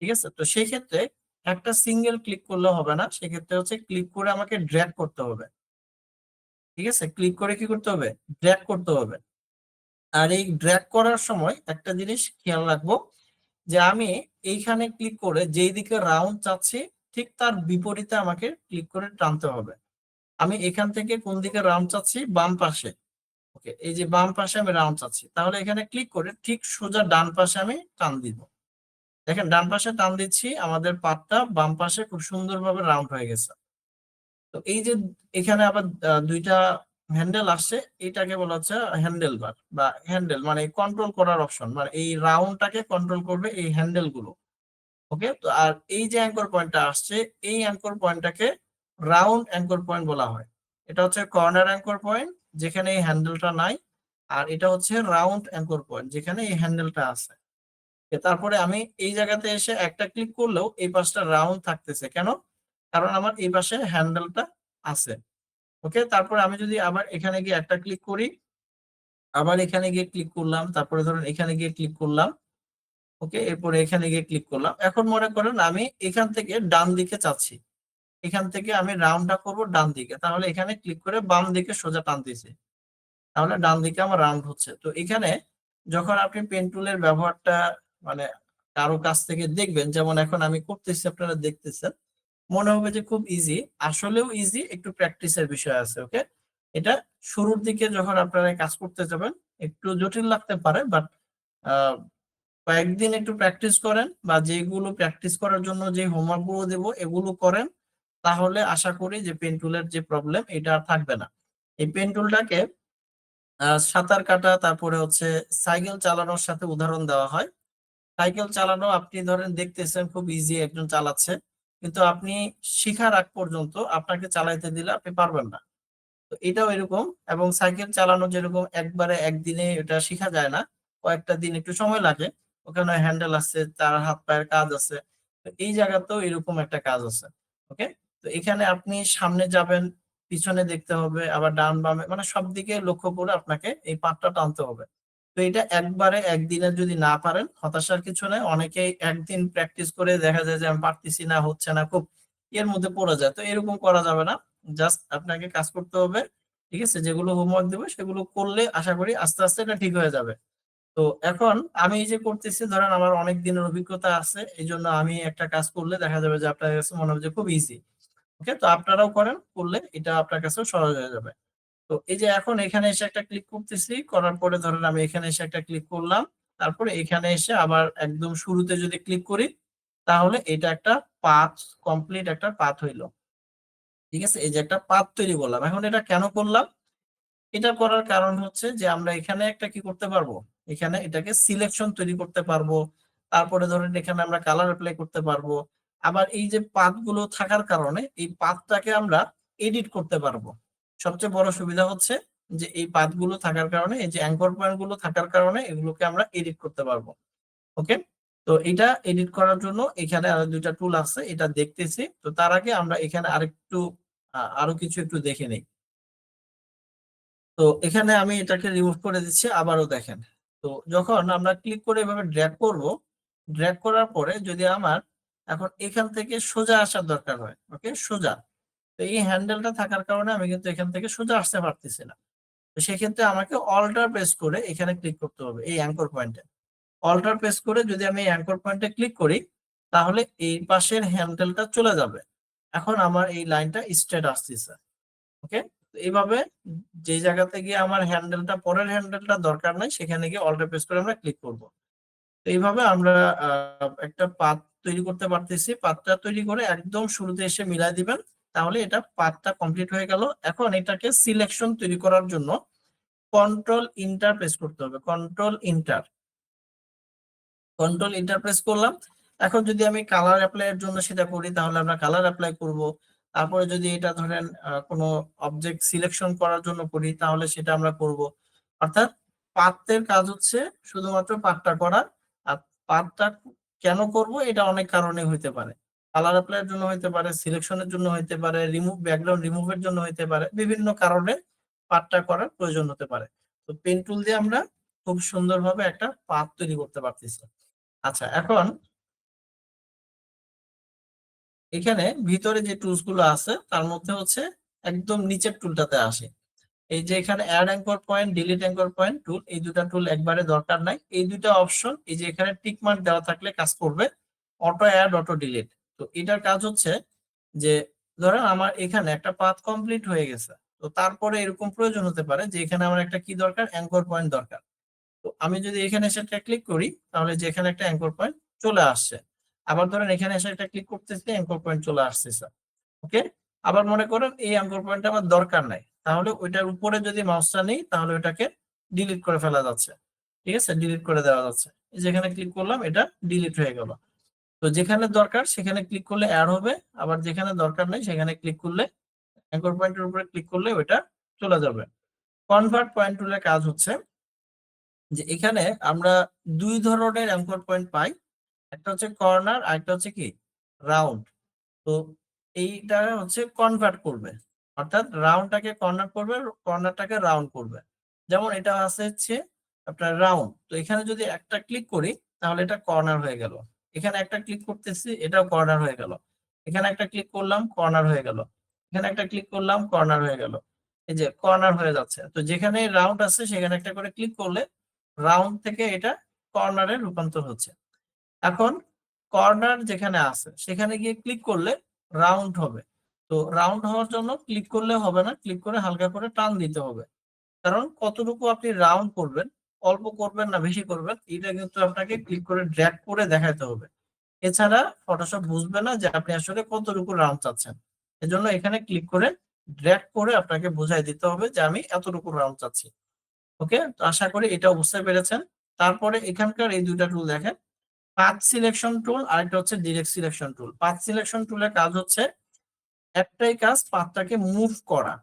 ঠিক আছে, তো সেই ক্ষেত্রে একটা সিঙ্গেল ক্লিক করলে হবে না, সেক্ষেত্রে হচ্ছে ক্লিক করে আমাকে ড্র্যাগ করতে হবে। ঠিক আছে, ক্লিক করে কি করতে হবে, ড্র্যাগ করতে হবে। আর এই ড্র্যাগ করার সময় একটা জিনিস খেয়াল রাখবো, যে আমি এইখানে ক্লিক করে যেই দিকে রাউন্ড চাচ্ছি ঠিক তার বিপরীতে আমাকে ক্লিক করে টানতে হবে। আমি এখান থেকে কোন দিকে রাউন্ড চাচ্ছি, বাম পাশে। ওকে, এই যে বাম পাশে আমি রাউন্ড চাচ্ছি, তাহলে এখানে ক্লিক করে ঠিক সোজা ডান পাশে আমি টান দিব। দেখেন ডান পাশে টান দিচ্ছি, আমাদের পাতটা বাম পাশে খুব সুন্দরভাবে রাউন্ড হয়ে গেছে। তো এই যে এখানে আবার দুইটা হ্যান্ডেল আসছে, এটাকে বলা হচ্ছে হ্যান্ডেল বার বা হ্যান্ডেল, মানে কন্ট্রোল করার অপশন, মানে এই রাউন্ডটাকে কন্ট্রোল করবে এই হ্যান্ডেল গুলো। ওকে, তো আর এই যে অ্যাঙ্কর পয়েন্টটা আসছে, এই অ্যাঙ্কর পয়েন্টটাকে রাউন্ড অ্যাঙ্কর পয়েন্ট বলা হয়। এটা হচ্ছে কর্নার অ্যাঙ্কর পয়েন্ট যেখানে এই হ্যান্ডেলটা নাই, আর এটা হচ্ছে রাউন্ড অ্যাঙ্কর পয়েন্ট যেখানে এই হ্যান্ডেলটা আছে। তারপরে আমি এই জায়গাতে এসে একটা ক্লিক করলেও এই পাশটা রাউন্ড থাকতেছে, কেন? কারণ আমার এই পাশে হ্যান্ডেলটা আছে। ওকে, তারপরে আমি যদি আবার এখানে গিয়ে একটা ক্লিক করি, আবার এখানে গিয়ে ক্লিক করলাম, তারপরে ধরুন এখানে গিয়ে ক্লিক করলাম। ওকে, এরপরে এখানে গিয়ে ক্লিক করলাম। এখন মনে করেন আমি এখান থেকে ডান দিকে চাচ্ছি, এখান থেকে আমি রাউন্ডটা করব ডান দিকে, তাহলে এখানে ক্লিক করে বাম দিকে সোজা টানতেছি, তাহলে ডান দিকে আমার রাউন্ড হচ্ছে। তো এখানে যখন আপনি পেন টুলের ব্যবহারটা মানে কারো কাছ থেকে দেখবেন, যেমন এখন আমি করতেছি আপনারা দেখতেছেন, মনে হবে যে খুব ইজি, আসলেও ইজি, একটু প্র্যাকটিসের বিষয় আছে। ওকে, এটা শুরুর দিকে যখন আপনারা কাজ করতে যাবেন একটু জটিল লাগতে পারে, বাট কয়েকদিন একটু প্র্যাকটিস করেন, বা যেগুলো প্র্যাকটিস করার জন্য যে হোমওয়ার্ক গুলো দেবো এগুলো করেন, তাহলে আশা করি যে পেন টুলের যে প্রবলেম এটা আর থাকবে না। এই পেন টুলটাকে সাঁতার কাটা, তারপরে হচ্ছে সাইকেল চালানোর সাথে উদাহরণ দেওয়া হয়। সাইকেল চালানো আপনি ধরেন দেখতেছেন খুব ইজি, একজন চালাচ্ছে, কিন্তু আপনি শিখার আগ পর্যন্ত আপনাকে চালাইতে দিলে আপনি পারবেন না। তো এটাও এরকম, এবং সাইকেল চালানো যেরকম একবারে একদিনে এটা শেখা যায় না, কয়েকটা দিন একটু সময় লাগে। ওখানে হ্যান্ডেল আছে, তার হাত পায়ের কাজ আছে, তো এই জায়গাতেও এরকম একটা কাজ আছে। ওকে, তো এখানে আপনি সামনে যাবেন, পিছনে দেখতে হবে, আবার ডান বামে, মানে সব দিকে লক্ষ্য করে আপনাকে এই পাটটা টানতে হবে। তো এটা একবারে একদিনে যদি না পারেন হতাশার কিছু নেই, অনেকেই একদিন প্র্যাকটিস করে দেখা যায় যে আমি পারতেছি না, হচ্ছে না, খুব এর মধ্যে পড়ে যায়। তো এরকম করা যাবে না, জাস্ট আপনাকে কাজ করতে হবে। ঠিক আছে, যেগুলো হোমওয়ার্ক দেবে সেগুলো করলে আশা করি আস্তে আস্তে এটা ঠিক হয়ে যাবে। তো এখন আমি এই যে করতেছি, ধরেন আমার অনেক দিনের অভিজ্ঞতা আছে, এই জন্য আমি একটা কাজ করলে দেখা যাবে যে আপনার কাছে মনে হবে যে খুব ইজি। ওকে, তো আপনারাও করেন, করলে এটা আপনার কাছেও সহজ হয়ে যাবে। তো এই যে এখন এখানে এসে একটা ক্লিক করতেছি, করার পরে ধরেন আমি এখানে এসে একটা ক্লিক করলাম, তারপরে এখানে এসে আবার একদম শুরুতে যদি ক্লিক করি, তাহলে এটা একটা পাথ, কমপ্লিট একটা পাথ হইলো। ঠিক আছে, এই যে একটা পাথ তৈরি করলাম। এখন এটা কেন করলাম? এটা করার কারণ হচ্ছে যে আমরা এখানে একটা কি করতে পারবো, এখানে এটাকে সিলেকশন তৈরি করতে পারবো, তারপরে ধরেন এখানে আমরা কালার অ্যাপ্লাই করতে পারবো। আবার এই যে পাথ গুলো থাকার কারণে এই পাথটাকে আমরা এডিট করতে পারবো। সবচেয়ে বড় সুবিধা হচ্ছে যে এই পাথ গুলো থাকার কারণে, এই যে অ্যাঙ্কর পয়েন্ট গুলো থাকার কারণে এগুলোকে আমরা এডিট করতে পারবো। ওকে, তো এটা এডিট করার জন্য এখানে আরো দুইটা টুল আছে, এটা দেখতেছি। তো তার আগে আমরা এখানে আরেকটু আরো কিছু একটু দেখে নেই। তো এখানে আমি এটাকে রিমুভ করে দিচ্ছি, আবারও দেখেন। তো যখন আমরা ক্লিক করে এভাবে ড্র্যাগ করব, ড্র্যাগ করার পরে যদি আমার এখন এখান থেকে সোজা আসার দরকার হয়, ওকে, সোজা, তো এই হ্যান্ডেলটা থাকার কারণে আমি কিন্তু এখান থেকে সোজা আসতে পারতেছি না। তো সেক্ষেত্রে আমাকে অল্টার প্রেস করে এখানে ক্লিক করতে হবে এই অ্যাঙ্কর পয়েন্টে। অল্টার প্রেস করে যদি আমি এই অ্যাঙ্কর পয়েন্টে ক্লিক করি, তাহলে এই পাশের হ্যান্ডেলটা চলে যাবে। এখন আমার এই লাইনটা স্ট্রেট আসতেছে। ওকে, তো এইভাবে যে জায়গাতে গিয়ে আমার হ্যান্ডেলটা, পরের হ্যান্ডেলটা দরকার নাই, সেখানে গিয়ে অল্টার প্রেস করে আমরা ক্লিক করব। তো এইভাবে আমরা একটা পাথ তৈরি করতে পারতেছি। পাথটা তৈরি করে একদম শুরুতে এসে মিলাই দিবেন, তাহলে এটা পাথটা কমপ্লিট হয়ে গেল। এখন এটাকে সিলেকশন তৈরি করার জন্য কন্ট্রোল ইন্টার প্রেস করতে হবে, control inter. Control enter press করলাম। এখন যদি আমি কালার অ্যাপ্লাই এর জন্য সেটা করি তাহলে আমরা কালার অ্যাপ্লাই করব। তারপরে যদি এটা ধরেন কোনো অবজেক্ট সিলেকশন করার জন্য করি তাহলে সেটা আমরা করব। অর্থাৎ পাথের কাজ হচ্ছে শুধুমাত্র পাথটা করা। আর পাথটা কেন করব এটা অনেক কারণে হইতে পারে। কালার অ্যাপ্লাই এর জন্য হইতে পারে, সিলেকশনের জন্য হইতে পারে, রিমুভ ব্যাকগ্রাউন্ড রিমুভের জন্য হইতে পারে, বিভিন্ন কারণে পাথটা করার প্রয়োজন হতে পারে। তো পেন টুল দিয়ে আমরা খুব সুন্দরভাবে একটা পাথ তৈরি করতে পারতেছি। আচ্ছা, এখন এখানে ভিতরে যে টুলস গুলো আছে তার মধ্যে হচ্ছে একদম নিচের টুলটাতে আসে। এই যে এখানে add anchor point, delete anchor point tool, এই দুটা টুল একবারে দরকার নাই। এই দুটা অপশন এই যে এখানে টিক মার্ক দেওয়া থাকলে কাজ করবে। Auto add, auto delete. তো এটার কাজ হচ্ছে যে ধরেন আমার এখানে একটা পাথ কমপ্লিট হয়ে গেছে, তো তারপরে এরকম প্রয়োজন হতে পারে যে এখানে আমার একটা কি দরকার, অ্যাঙ্কর পয়েন্ট দরকার। তো আমি যদি এখানে এসে একটা ক্লিক করি তাহলে যে এখানে একটা অ্যাঙ্কর পয়েন্ট চলে আসছে। আবার ধরেন এখানে এসে একটা ক্লিক করতেছি, অ্যাঙ্কর পয়েন্ট চলে আসছে। ওকে, আবার মনে করেন এই অ্যাঙ্কর পয়েন্টটা আমার দরকার নাই, তাহলে ওইটার উপরে যদি মাউসটা নেই তাহলে ওটাকে ডিলিট করে ফেলা যাচ্ছে। ঠিক আছে, ডিলিট করে দেওয়া যাচ্ছে। যেখানে ক্লিক করলাম এটা ডিলিট হয়ে গেল। তো যেখানে দরকার সেখানে ক্লিক করলে অ্যাড হবে, আবার যেখানে দরকার নেই সেখানে ক্লিক করলে, অ্যাঙ্কর পয়েন্টের উপরে ক্লিক করলে ওইটা চলে যাবে। কনভার্ট পয়েন্ট টুলের কাজ হচ্ছে যে এখানে আমরা দুই ধরনের অ্যাঙ্কর পয়েন্ট পাই। একটা হচ্ছে কর্নার আর একটা হচ্ছে কি রাউন্ড। তো এইটা হচ্ছে কনভার্ট করবে, অর্থাৎ রাউন্ডটাকে কর্নার করবে, কর্নারটাকে রাউন্ড করবে। যেমন এটা আছে হচ্ছে আপনার রাউন্ড, তো এখানে যদি একটা ক্লিক করি তাহলে এটা কর্নার হয়ে গেল। এখানে একটা ক্লিক করতেছি, এটাও কর্নার হয়ে গেল। এখানে একটা ক্লিক করলাম, কর্নার হয়ে গেল। এখানে একটা ক্লিক করলাম, কর্নার হয়ে গেল। এই যে কর্নার হয়ে যাচ্ছে। তো যেখানে রাউন্ড আছে সেখানে একটা করে ক্লিক করলে রাউন্ড থেকে এটা কর্নারে রূপান্তর হচ্ছে। এখন কর্নার যেখানে আছে সেখানে গিয়ে ক্লিক করলে রাউন্ড হবে। তো রাউন্ড হওয়ার জন্য ক্লিক করলে হবে না, ক্লিক করে হালকা করে টান দিতে হবে। কারণ কতটুকু আপনি রাউন্ড করবেন, অল্প করবেন না বেশি করবেন, এটা কিন্তু আপনাকে ক্লিক করে ড্র্যাগ করে দেখাতে হবে। এছাড়া ফটোশপ বুঝবে না যে আপনি আসলে কতটুকু রাউন্ড চাচ্ছেন। এজন্য এখানে ক্লিক করে ড্র্যাগ করে আপনাকে বুঝাই দিতে হবে যে আমি এতটুকু রাউন্ড চাচ্ছি। ওকে, তো আশা করি এটা বুঝতে পেরেছেন। তারপরে এখানকার এই দুইটা টুল দেখেন, পাথ সিলেকশন টুল আর একটা হচ্ছে direct selection tool. Path selection টুলের কাজ হচ্ছে একটাই কাজ, পাথটাকে মুভ করা।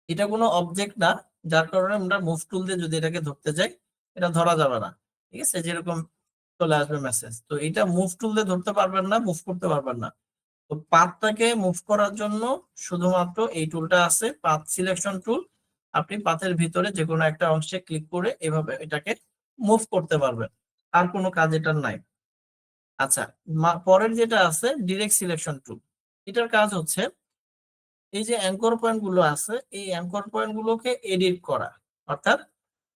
এটা কোনো অবজেক্ট না, যার কারণে আমরা মুভ টুল দিয়ে যদি এটাকে ধরতে যাই এটা ধরা যাবে না। ঠিক আছে, যেরকম চলে আসবে মেসেজ। তো এটা মুভ টুল দিয়ে ধরতে পারবেন না, মুভ করতে পারবেন না। তো পাথটাকে মুভ করার জন্য শুধুমাত্র এই টুলটা আছে, পাথ সিলেকশন টুল। আপনি পাথের ভিতরে যে কোনো একটা অংশে ক্লিক করে এভাবে এটাকে মুভ করতে পারবেন। আর কোনো কাজ এটার নাই। আচ্ছা, পরের যেটা আছে ডিরেক্ট সিলেকশন টুল। এটার কাজ হচ্ছে এই যে অ্যাঙ্কর পয়েন্ট গুলো আছে এই অ্যাঙ্কর পয়েন্ট গুলোকে এডিট করা। অর্থাৎ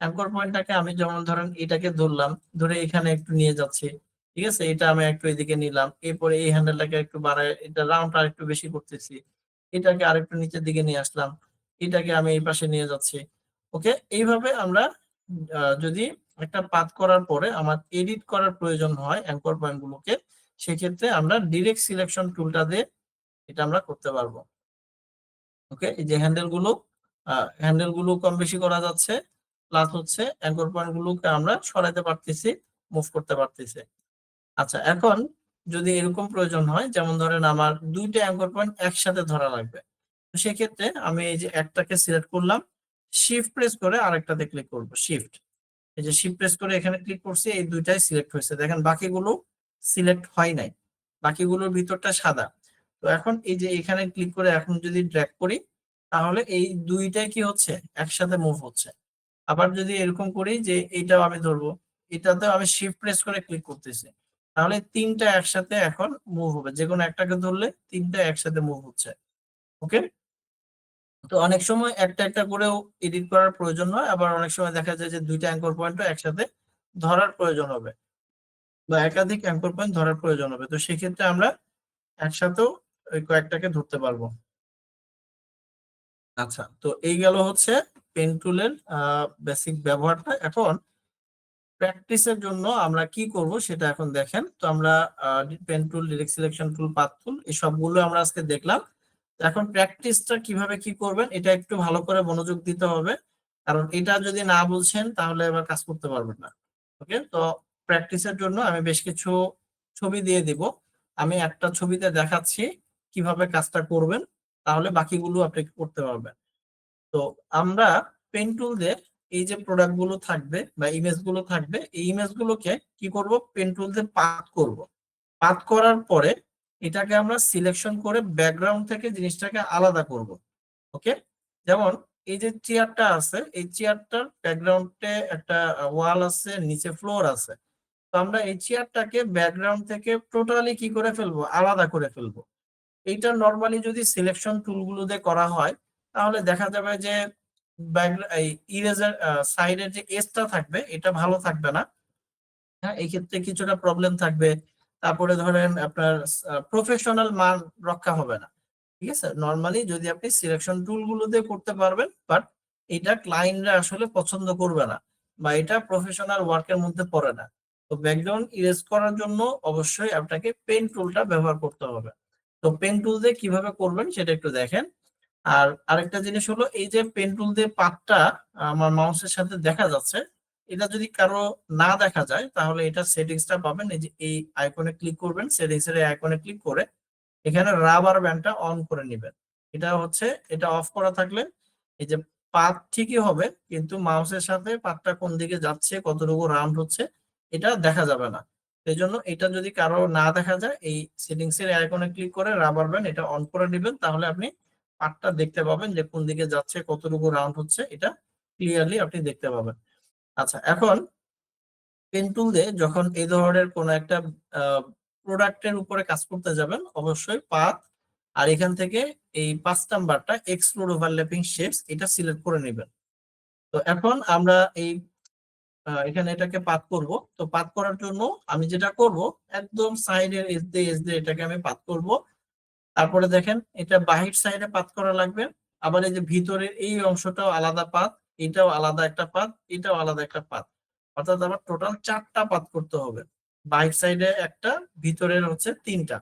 অ্যাঙ্কর পয়েন্টটাকে আমি যেমন ধরেন এটাকে ধরলাম, ধরে এখানে একটু নিয়ে যাচ্ছি। ঠিক আছে, এটা আমি একটু এদিকে নিলাম, এরপরে এই হ্যান্ডেলটাকে একটু বাড়ায় এটা রাউন্ডটা আরেকটু বেশি করতেছি, এটাকে আরেকটু নিচের দিকে নিয়ে আসলাম, এটাকে আমি এই পাশে নিয়ে যাচ্ছি। ওকে, এইভাবে আমরা যদি একটা পাথ করার পরে আমার এডিট করার প্রয়োজন হয় অ্যাঙ্কর পয়েন্ট গুলোকে, সেক্ষেত্রে আমরা ডিরেক্ট সিলেকশন টুলটা দিয়ে এটা আমরা করতে পারবো। ওকে, এই যে হ্যান্ডেল গুলো কম বেশি করা যাচ্ছে, প্লাস হচ্ছে অ্যাঙ্কর পয়েন্ট গুলোকে আমরা সরাইতে পারতেছি, মুভ করতে পারতেছি। আচ্ছা, এখন যদি এরকম প্রয়োজন হয় যেমন ধরেন আমার দুইটা অ্যাঙ্কর পয়েন্ট একসাথে ধরা লাগবে, তো সেক্ষেত্রে আমি এই যে একটাকে সিলেক্ট করলাম, শিফট প্রেস করে আরেকটাতে ক্লিক করব। শিফট, এই যে শিফট প্রেস করে এখানে ক্লিক করছি, এই দুইটাই সিলেক্ট হয়েছে। দেখেন বাকিগুলো সিলেক্ট হয় নাই, বাকিগুলোর ভিতরটা সাদা। তো এখন এই যে এখানে ক্লিক করে এখন যদি ড্র্যাগ করি তাহলে এই দুইটাই কি হচ্ছে, একসাথে মুভ হচ্ছে। আবার যদি এরকম করি যে এইটাও আমি ধরবো, এটাতেও আমি শিফট প্রেস করে ক্লিক করতেছি, তাহলে তিনটা একসাথে এখন মুভ হবে। যে কোনো একটাকে ধরলে তিনটা একসাথে মুভ হচ্ছে। ওকে, তো অনেক সময় একটা একটা করেও এডিট করার প্রয়োজন হয়, আবার অনেক সময় দেখা যায় যে দুইটা অ্যাঙ্কর পয়েন্টও একসাথে ধরার প্রয়োজন হবে বা একাধিক অ্যাঙ্কর পয়েন্ট ধরার প্রয়োজন হবে। তো সেক্ষেত্রে আমরা একসাথেও ওই কয়েকটাকে ধরতে পারবো। আচ্ছা, তো এই গেল হচ্ছে পেন টুলের বেসিক ব্যবহারটা। এখন প্র্যাকটিসের জন্য আমরা কি করব সেটা এখন দেখেন। তো আমরা pen tool, direct selection tool, path tool এই সবগুলো আমরা আজকে দেখলাম। এখন প্র্যাকটিসটা কিভাবে কি করবেন এটা একটু ভালো করে মনোযোগ দিতে হবে, কারণ এটা যদি না বুঝছেন তাহলে এবার কাজ করতে পারবেন না। ওকে, তো প্র্যাকটিসের জন্য আমি বেশ কিছু ছবি দিয়ে দিব। আমি একটা ছবিতে দেখাচ্ছি কিভাবে কাজটা করবেন, তাহলে বাকিগুলো আপনি করতে পারবেন। তো আমরা পেন টুল দিয়ে এই যে প্রোডাক্ট গুলো থাকবে বা ইমেজ গুলো থাকবে, এই ইমেজ গুলোকে কি করব, পেন টুল দিয়ে পাথ করব। পাথ করার পরে এটাকে আমরা সিলেকশন করে ব্যাকগ্রাউন্ড থেকে জিনিসটাকে আলাদা করব। ওকে, যেমন এই যে চেয়ারটা আছে, এই চেয়ারটার ব্যাকগ্রাউন্ডে একটা ওয়াল আছে, নিচে ফ্লোর আছে। তো আমরা এই চেয়ারটাকে ব্যাকগ্রাউন্ড থেকে টোটালি কি করে ফেলবো, আলাদা করে ফেলবো। এইটা নরমালি যদি সিলেকশন টুলগুলো দিয়ে করা হয়, তাহলে দেখা যাবে যে এই ইরেজার সাইডের যে এজটা থাকবে এটা ভালো থাকবে না। হ্যাঁ, এই ক্ষেত্রে কিছুটা প্রবলেম থাকবে। তারপরে ধরেন আপনার প্রফেশনাল মান রক্ষা হবে না। ঠিক আছে, নরমালি যদি আপনি সিলেকশন টুল গুলো দিয়ে করতে পারবেন, বাট এটা ক্লায়েন্টরা আসলে পছন্দ করবে না, বা এটা প্রফেশনাল ওয়ার্কের মধ্যে পড়ে না। তো ব্যাকগ্রাউন্ড ইরেজ করার জন্য অবশ্যই আপনাকে পেন টুলটা ব্যবহার করতে হবে। তো পেন টুল দিয়ে কিভাবে করবেন সেটা একটু দেখেন। আর আরেকটা জিনিস হলো, এই যে পেন টুল দিয়ে পাতটা আমার মাউসের সাথে দেখা যাচ্ছে, এটা যদি কারো না দেখা যায় তাহলে এটা সেটিংসটা পাবেন, এই যে এই আইকনে ক্লিক করবেন, সেটিংস এর আইকনে ক্লিক করে এখানে রাবার ব্যান্ডটা অন করে নেবেন। এটা হচ্ছে, এটা অফ করা থাকলে এই যে পাত ঠিকই হবে, কিন্তু মাউসের সাথে পাতটা কোন দিকে যাচ্ছে, কতটুকু রাউন্ড হচ্ছে, এটা দেখা যাবে না। এই জন্য এটা যদি কারো না দেখা যায়, এই সেটিংস এর আইকনে ক্লিক করে রাবার ব্যান্ড এটা অন করে নেবেন, তাহলে আপনি পাতটা দেখতে পাবেন যে কোন দিকে যাচ্ছে, কতটুকু রাউন্ড হচ্ছে, এটা ক্লিয়ারলি আপনি দেখতে পাবেন। আচ্ছা, এখন পেন টুল দিয়ে যখন এই ধরনের কোন একটা প্রোডাক্টের উপরে কাজ করতে যাবেন, অবশ্যই পাথ আর এখান থেকে এই 5 নাম্বারটা এক্সক্লুড ওভারল্যাপিং শেপস এটা সিলেক্ট করে নেবেন। তো এখন আমরা এই এখানে এটাকে পাথ করব। তো পাথ করার জন্য আমি যেটা করব, একদম সাইডের এজ দিয়ে এটাকে আমি পাথ করব। তারপরে দেখেন এটা বাহির সাইডে পাথ করা লাগবে। আবার এই যে ভিতরের এই অংশটাও আলাদা পাথ, এটাও আলাদা একটা পাথ, এটাও আলাদা একটা পাথ। অর্থাৎ আমার টোটাল 4টা পাথ করতে হবে। বাহির সাইডে একটা, ভিতরের হচ্ছে 3টা।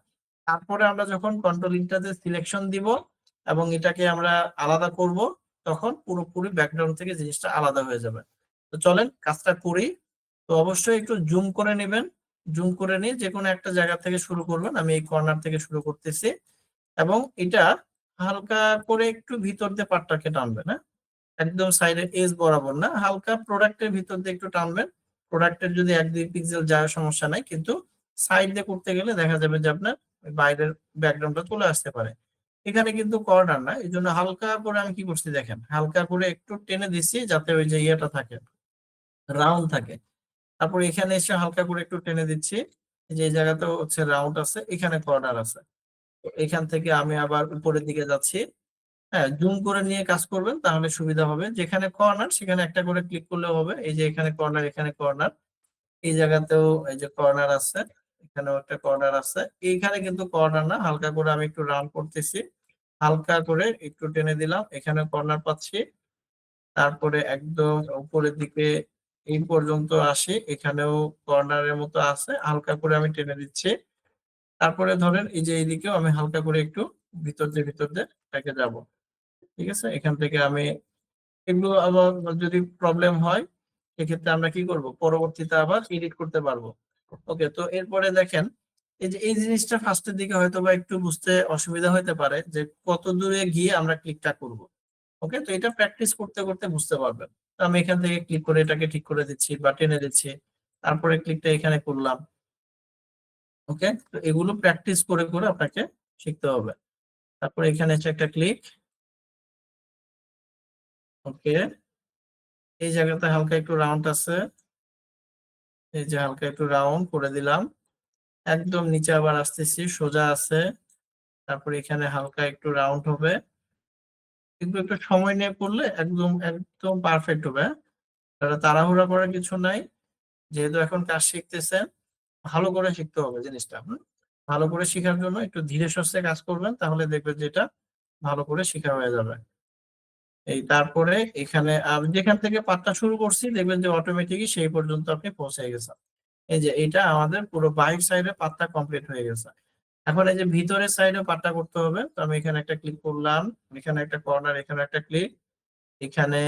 তারপরে আমরা যখন কন্ট্রোল ইন্টারতে সিলেকশন দিব এবং এটাকে আমরা আলাদা করব, তখন পুরোপুরি ব্যাকগ্রাউন্ড থেকে জিনিসটা আলাদা হয়ে যাবে। তো চলেন কাজটা করি। তো অবশ্যই একটু জুম করে নেবেন। জুম করে নিয়ে যে কোনো একটা জায়গা থেকে শুরু করবেন। আমি এই কর্নার থেকে শুরু করতেছি এবং এটা হালকা করে একটু ভিতর দিয়ে পাটটাকে টানবেন। হ্যাঁ, একদম সাইডের এজ বরাবর না, হালকা প্রোডাক্টের ভিতর দিয়ে একটু টানবেন। প্রোডাক্টের যদি 1-2 পিক্সেল যায় সমস্যা নাই, কিন্তু সাইড দিয়ে করতে গেলে দেখা যাবে যে আপনার বাইরের ব্যাকগ্রাউন্ডটা চলে আসতে পারে। এখানে কিন্তু কর্নার না, এই জন্য হালকা করে আমি কি করছি দেখেন, হালকা করে একটু টেনে দিচ্ছি যাতে ওই যে ইয়েটা থাকে, রাউন্ড থাকে। তারপর এখানে এসে হালকা করে একটু টেনে দিচ্ছি, যে এই জায়গাতে হচ্ছে রাউন্ড আছে, এখানে কর্নার আছে। তো এখান থেকে আমি আবার উপরের দিকে যাচ্ছি। হ্যাঁ, জুম করে নিয়ে কাজ করবেন তাহলে সুবিধা হবে। যেখানে কর্নার সেখানে একটা করে ক্লিক করলেও হবে। এই যে এখানে কর্নার, এখানে কর্নার, এই জায়গাতেও এই যে কর্নার আছে, এখানেও একটা কর্নার আছে। এইখানে কিন্তু কর্নার না, হালকা করে আমি একটু রাউন্ড করতেছি, হালকা করে একটু টেনে দিলাম, এখানে কর্নার পাচ্ছি। তারপরে একদম উপরের দিকে এই পর্যন্ত আসি, এখানেও কর্নারের মতো আছে, হালকা করে আমি টেনে দিচ্ছি। তারপরে ধরেন এই যে এইদিকেও আমি হালকা করে একটু ভিতর দিয়ে এটাকে যাব। ঠিক আছে, এখান থেকে আমি এগুলো আবার যদি প্রবলেম হয় সেক্ষেত্রে আমরা কি করব, পরবর্তীতে আবার এডিট করতে পারবো। ওকে, তো এরপরে দেখেন এই যে এই জিনিসটা ফার্স্টের দিকে হয়তো বা একটু বুঝতে অসুবিধা হতে পারে যে কত দূরে গিয়ে আমরা ক্লিকটা করব। ওকে, তো এটা প্র্যাকটিস করতে করতে বুঝতে পারবেন। তো আমি এখান থেকে ক্লিক করে এটাকে ঠিক করে দিচ্ছি বা টেনে দিচ্ছি, তারপরে ক্লিকটা এখানে করলাম। ওকে, তো এগুলো প্র্যাকটিস করে করে আপনাকে শিখতে হবে। তারপরে এখানে হচ্ছে একটা ক্লিক। ওকে, এই জায়গাতে হালকা একটু রাউন্ড আছে, এই যে হালকা একটু রাউন্ড করে দিলাম। একদম নিচে আবার আসতেছি, সোজা আছে, তারপরে এখানে হালকা একটু রাউন্ড হবে, কিন্তু একটু সময় নিয়ে করলে একদম একদম পারফেক্ট হবে। হ্যাঁ? তাড়াহুড়া করার কিছু নাই, যেহেতু এখন কাজ শিখতেছেন, ভালো করে শিখতে হবে জিনিসটা। ভালো করে শেখার জন্য একটু ধীরে সুস্থে কাজ করবেন, তাহলে দেখবেন যে এটা ভালো করে শেখা হয়ে যাবে। এই তারপরে এখানে আমি যেখান থেকে পাঠটা শুরু করছি দেখবেন যে অটোমেটিকই সেই পর্যন্ত আপনি পৌঁছে গেছেন। এই যে এটা আমাদের পুরো বাইক সাইডে পাঠটা কমপ্লিট হয়ে গেছে। এখন এই যে ভিতরের সাইডে পাঠটা করতে হবে। তো আমি এখানে একটা ক্লিক করলাম, এখানে একটা কর্নার, এখানে একটা ক্লিক, এখানে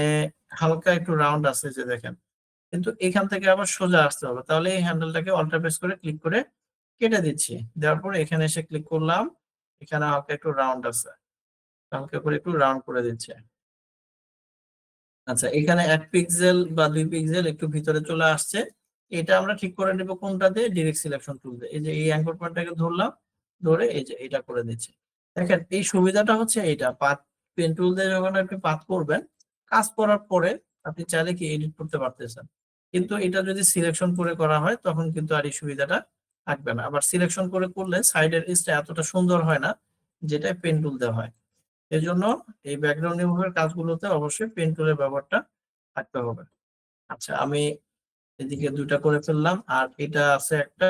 হালকা একটু রাউন্ড আছে যে দেখেন, কিন্তু এখান থেকে আবার সোজা আসতে হবে। তাহলে এই হ্যান্ডেলটাকে অল্টার প্রেস করে ক্লিক করে কেটে দিচ্ছি। দেওয়ার পরে এখানে এসে ক্লিক করলাম, এখানে হালকা একটু রাউন্ড আছে, হালকা করে একটু রাউন্ড করে দিচ্ছে। আচ্ছা, এখানে 1 পিক্সেল বা 2 পিক্সেল একটু ভিতরে চলে আসছে। এটা আমরা ঠিক করে নেব কোনটা দিয়ে? ডিরেক্ট সিলেকশন টুল দিয়ে। এই যে এই অ্যাঙ্কর পয়েন্টটাকে ধরলাম, ধরে এই যে এটা করে দিচ্ছি। দেখেন এই সুবিধাটা হচ্ছে এইটা, পাথ পেন টুল দিয়ে যখন আপনি পাথ করবেন, কাজ করার পরে আপনি চাইলে কি এডিট করতে পারতেছেন। কিন্তু এটা যদি সিলেকশন করে করা হয় তখন কিন্তু আর এই সুবিধাটা থাকবে না। আবার সিলেকশন করে করলে সাইডের এজটা এতটা সুন্দর হয় না, যেটা পেন টুল দেওয়া হয়। এজন্য এই ব্যাকগ্রাউন্ড রিমুভের কাজগুলোতে অবশ্যই পেন টুলের ব্যবহারটা থাকতে হবে। আচ্ছা, আমি এদিকে 2টা করে ফেললাম, আর এটা আছে একটা,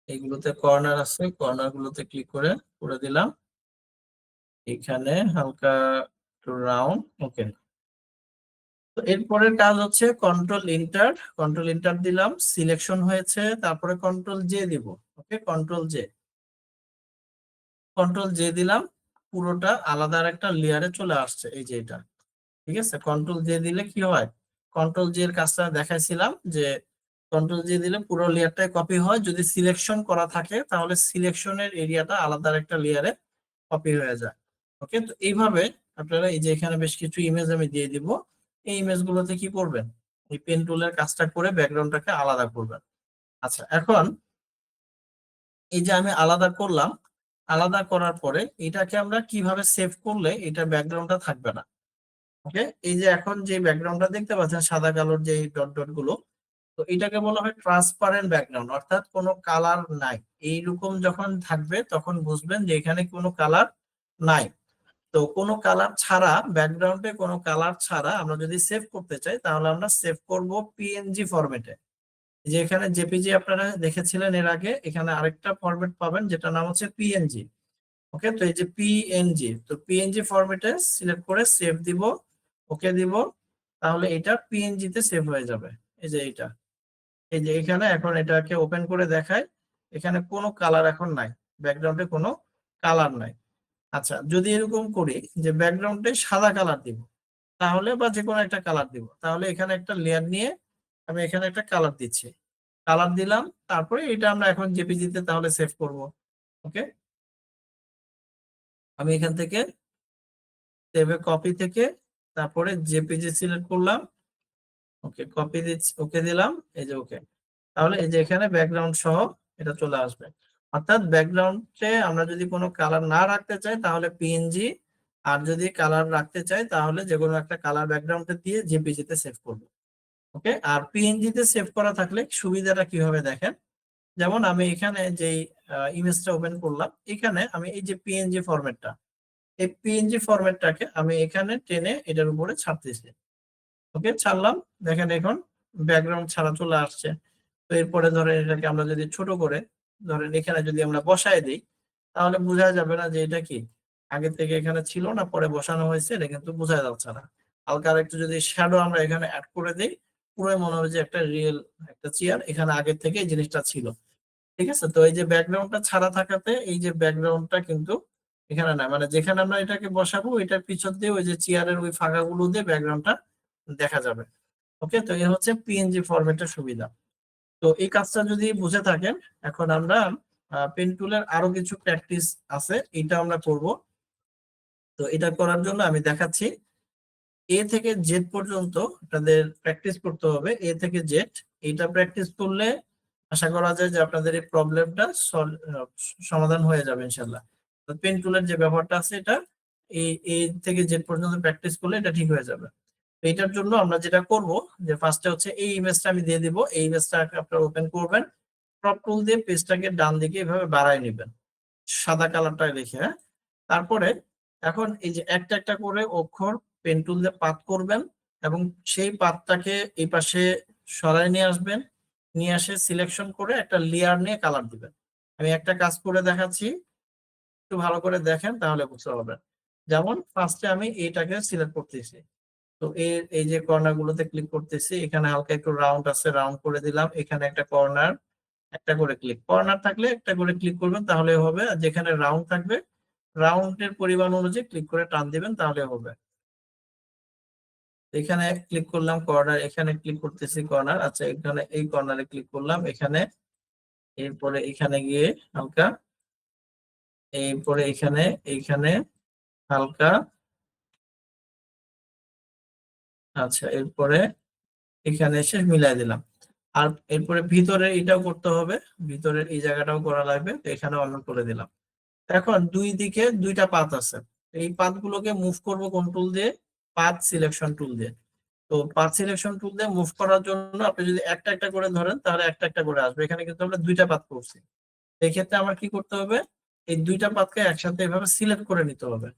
এইগুলোতে কর্নার আছে, কর্নার গুলোতে ক্লিক করে দিলাম। এখানে হালকা একটু রাউন্ড, ওকে। তো এরপরের কাজ হচ্ছে কন্ট্রোল ইন্টার দিলাম, সিলেকশন হয়েছে, তারপরে কন্ট্রোল জে দিব। ওকে, কন্ট্রোল জে দিলাম, পুরোটা আলাদা একটা লেয়ারে চলে আসছে, এই যে এটা। ঠিক আছে, কন্ট্রোল জে দিলে কি হয়? কন্ট্রোল জে এর কাজটা দেখাইছিলাম যে কন্ট্রোল জে দিলে পুরো লেয়ারটাই কপি হয়। যদি সিলেকশন করা থাকে তাহলে সিলেকশনের এরিয়াটা আলাদা একটা লেয়ারে কপি হয়ে যায়। ওকে, তো এইভাবে আপনারা এই যে এখানে বেশ কিছু ইমেজ আমি দিয়ে দিব, এই ইমেজ গুলোতে কি করবেন? এই পেন টুলের কাজটা করে ব্যাকগ্রাউন্ডটাকে আলাদা করবেন। আচ্ছা, এখন এই যে আমি আলাদা করলাম, আলাদা করার পরে এটাকে আমরা কিভাবে সেভ করলে এটা ব্যাকগ্রাউন্ডটা থাকবে না। ওকে, এই যে এখন যে ব্যাকগ্রাউন্ডটা দেখতে পাচ্ছেন সাদা কালোর যে ডট ডট গুলো, তো এটাকে বলা হয় ট্রান্সপারেন্ট ব্যাকগ্রাউন্ড, অর্থাৎ কোনো কালার নাই। এইরকম যখন থাকবে তখন বুঝবেন যে এখানে কোনো কালার নাই। তো কোনো কালার ছাড়া, ব্যাকগ্রাউন্ডে কোনো কালার ছাড়া আমরা যদি সেভ করতে চাই তাহলে আমরা সেভ করব পিএনজি ফরম্যাটে। যে এখানে জেপিজি আপনারা দেখেছিলেন এর আগে, এখানে আরেকটা ফরম্যাট পাবেন যেটা নাম হচ্ছে পিএনজি। ওকে, তো এই যে পিএনজি, তো পিএনজি ফরম্যাটে সিলেক্ট করে সেভ দিব, ওকে দিব, তাহলে এটা পিএনজি তে সেভ হয়ে যাবে। এই যে এটা, এই যে এখানে এখন এটাকে ওপেন করে দেখায়, এখানে কোনো কালার এখন নাই, ব্যাকগ্রাউন্ডে কোনো কালার নাই। আচ্ছা, যদি এরকম করি যে ব্যাকগ্রাউন্ডে সাদা কালার দিব, তাহলে বা যে কোনো একটা কালার দিব, তাহলে এখানে একটা লেয়ার নিয়ে আমি এখানে একটা কালার দিচ্ছি, কালার দিলাম, তারপরে এটা আমরা এখন জেপিজি তে তাহলে সেভ করব। ওকে, আমি এখান থেকে সেভে কপি থেকে তারপরে জেপিজি সিলেক্ট করলাম, ওকে কপি দিচ্ছি, ওকে দিলাম, এই যে ওকে। তাহলে এই যে এখানে ব্যাকগ্রাউন্ড সহ এটা চলে আসবে। অর্থাৎ ব্যাকগ্রাউন্ডে আমরা যদি কোনো কালার না রাখতে চাই তাহলে পিএনজি, আর যদি কালার রাখতে চাই তাহলে যে কোনো একটা কালার ব্যাকগ্রাউন্ডে দিয়ে জেপিজি তে সেভ করব। ওকে, আর পিএনজি তে সেভ করা থাকলে সুবিধাটা কিভাবে দেখেন, যেমন আমি এখানে যে ইমেজটা ওপেন করলাম, এখানে আমি এই যে পিএনজি ফরম্যাটটা, এই পিএনজি ফরম্যাটটাকে আমি এখানে টেনে এটার উপরে ছাড়তেছি। ওকে, ছাড়লাম, দেখেন এখন ব্যাকগ্রাউন্ড ছাড়া চলে আসছে। তো এরপরে ধরেন এটাকে আমরা যদি ছোট করে ধরেন এখানে যদি আমরা বসায় দিই, তাহলে বোঝা যাবে না যে এটা কি আগে থেকে এখানে ছিল না পরে বসানো হয়েছে, এটা কিন্তু বোঝা যাচ্ছে না। হালকা আর একটু যদি শ্যাডো আমরা এখানে অ্যাড করে দিই, পুরোই মনে হবে যে একটা রিয়েল একটা চেয়ার এখানে আগে থেকে এই জিনিসটা ছিল। ঠিক আছে, তো এই যে ব্যাকগ্রাউন্ডটা ছাড়া থাকাতে এই যে ব্যাকগ্রাউন্ডটা কিন্তু এখানে না, মানে যেখানে আমরা এটাকে বসাবো এটার পিছন দিয়ে ওই যে চেয়ারের ওই ফাঁকাগুলো দিয়ে ব্যাকগ্রাউন্ডটা দেখা যাবে। ওকে, তো এই হচ্ছে পিএনজি ফরম্যাটের সুবিধা। তো এই কাজটা যদি বুঝে থাকেন, এখন আমরা পেন টুলের আরো কিছু প্র্যাকটিস আছে, এটা আমরা করব। তো এটা করার জন্য আমি দেখাচ্ছি, এ থেকে জেড পর্যন্ত আপনাদের প্র্যাকটিস করতে হবে, এ থেকে জেড। এটা প্র্যাকটিস করলে আশা করা যায় যে আপনাদের এই প্রবলেমটা সমাধান হয়ে যাবে ইনশাল্লাহ। তো পেন টুলের যে ব্যবহারটা আছে এটা এই এ থেকে জেড পর্যন্ত প্র্যাকটিস করলে এটা ঠিক হয়ে যাবে। এটার জন্য আমরা যেটা করব যে ফার্স্টে হচ্ছে এই ইমেজটা আমি দিয়ে দিব, এই ইমেজটা আপনারা ওপেন করবেন, ক্রপ টুল দিয়ে পেজটাকে ডান দিকে এভাবে বাড়ায় নেবেন, সাদা কালারটা রেখে। হ্যাঁ, তারপরে এখন এই যে একটা একটা করে অক্ষর পেন টুল দিয়ে পাত করবেন, এবং সেই পাতটাকে এই পাশে সরায় নিয়ে আসবেন, নিয়ে আসে সিলেকশন করে একটা লেয়ার নিয়ে কালার দিবেন। আমি একটা কাজ করে দেখাচ্ছি, একটু ভালো করে দেখেন তাহলে বুঝতে পারবেন। যেমন ফার্স্টে আমি এইটাকে সিলেক্ট করতেছি, তো এই যে কর্নার গুলোতে ক্লিক করতেছি, এখানে হালকা একটু রাউন্ড আছে, রাউন্ড করে দিলাম, এখানে একটা কর্নার, একটা করে ক্লিক, কর্নার থাকলে একটা করে ক্লিক করবেন তাহলে হবে, আর যেখানে রাউন্ড থাকবে রাউন্ডের পরিমাণ অনুযায়ী ক্লিক করে টান দিবেন তাহলে হবে। এখানে ক্লিক করলাম কর্নার, এখানে ক্লিক করতেছি কর্নার। আচ্ছা, এখানে এই কর্নারে ক্লিক করলাম এখানে, এরপরে এখানে গিয়ে হালকা, এরপরে এখানে, এইখানে হালকা। আচ্ছা, এরপরে এখানে এসে মিলাই দিলাম। আর এরপরে ভিতরে এটাও করতে হবে, ভিতরের এই জায়গাটাও করা লাগবে, তো এখানে অন করে দিলাম। এখন দুই দিকে দুইটা পাত আছে, এই পাতগুলোকে মুভ করব কোন টুল দিয়ে? পাথ সিলেকশন টুল দিয়ে। তো পাথ সিলেকশন টুল দিয়ে মুভ করার জন্য আপনি যদি একটা একটা করে ধরেন তাহলে একটা একটা করে আসবে। এখানে কিন্তু আমরা দুইটা পাত করছি, এই ক্ষেত্রে আমার কি করতে হবে? এই দুইটা পাতকে একসাথে এভাবে সিলেক্ট করে নিতে হবে।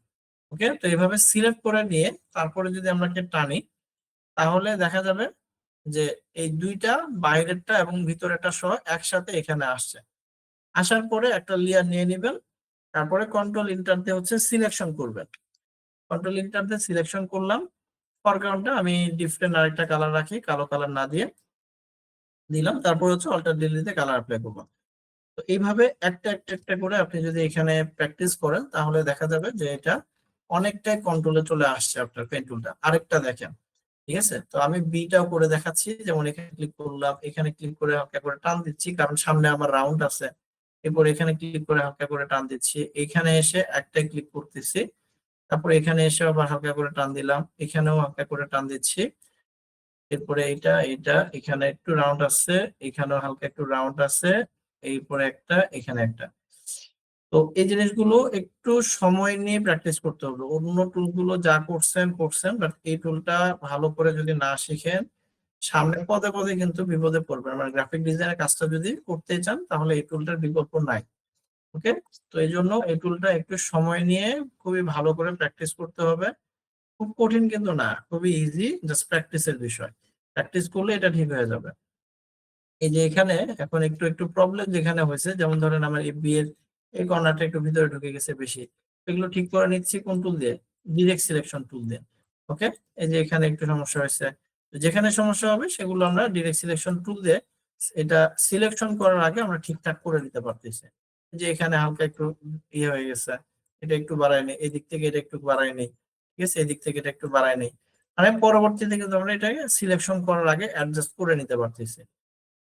ওকে, তো এইভাবে সিলেক্ট করে নিয়ে তারপরে যদি আমরা টানি তাহলে দেখা যাবে যে এই দুইটা বাইরেরটা এবং ভিতরেরটা সহ একসাথে এখানে আসছে। আসার পরে একটা লেয়ার নিয়ে নেবেন, তারপরে কন্ট্রোল ইন্টার দিয়ে হচ্ছে সিলেকশন করবেন। কন্ট্রোল ইন্টার দিয়ে সিলেকশন করলাম। ফরগ্রাউন্ডটা আমি ডিফারেন্ট আরেকটা কালার রাখি, কালো কালার না দিয়ে দিলাম। তারপর হচ্ছে অল্টার ডিলিটে কালার অ্যাপ্লাই করবো। তো এইভাবে একটা একটা একটা করে আপনি যদি এখানে প্র্যাকটিস করেন তাহলে দেখা যাবে যে এটা অনেকটাই কন্ট্রোলে চলে আসছে আপনার পেন টুলটা। আরেকটা দেখেন, ঠিক আছে? তো আমি বিটাও করে দেখাচ্ছি, যেমন এখানে ক্লিক করলাম, এখানে ক্লিক করে হালকা করে টান দিচ্ছি কারণ সামনে আমার রাউন্ড আছে। এরপর এখানে ক্লিক করে হালকা করে টান দিচ্ছি, এখানে এসে একটাই ক্লিক করতেছি, তারপর এখানে এসে আবার হালকা করে টান দিলাম, এখানেও হালকা করে টান দিচ্ছি। এরপরে এটা এটা এখানে একটু রাউন্ড আছে, এখানেও হালকা একটু রাউন্ড আছে, এরপরে একটা, এখানে একটা। তো এই জিনিসগুলো একটু সময় নিয়ে প্র্যাকটিস করতে হবে। অন্য টুলগুলো যা করছেন করছেন, বাট এই টুলটা ভালো করে যদি না শিখেন সামনে পদে পদে কিন্তু বিপদে পড়বেন। মানে গ্রাফিক ডিজাইনের কাজটা যদি করতে চান তাহলে এই টুলটার বিকল্প নাই। ওকে, তো এই জন্য এই টুলটা একটু সময় নিয়ে খুবই ভালো করে প্র্যাকটিস করতে হবে। খুব কঠিন কিন্তু না, খুবই ইজি, জাস্ট প্র্যাকটিসের বিষয়। প্র্যাকটিস করলে এটা ঠিক হয়ে যাবে। এই যে এখানে এখন একটু একটু প্রবলেম যেখানে হয়েছে, যেমন ধরেন আমার এই বি এর এই কর্নারটা একটু ভিতরে ঢুকে গেছে বেশি, এগুলো ঠিক করে নিচ্ছি কোন টুল দিয়ে? ডিরেক্ট সিলেকশন টুল দিয়ে। ওকে, এই যে এখানে একটু সমস্যা হয়েছে, তো যেখানে সমস্যা হবে সেগুলো আমরা ডিরেক্ট সিলেকশন টুল দিয়ে এটা সিলেকশন করার আগে আমরা ঠিকঠাক করে দিতে পারতেছি। যে এখানে হালকা একটু ইয়ে হয়ে গেছে, এটা একটু বাড়াই নেই, এদিক থেকে এটা একটু বাড়াই নেই, ঠিক আছে, এদিক থেকে এটা একটু বাড়াই নেই। মানে পরবর্তীতে কিন্তু আমরা এটাকে সিলেকশন করার আগে অ্যাডজাস্ট করে নিতে পারতেছি।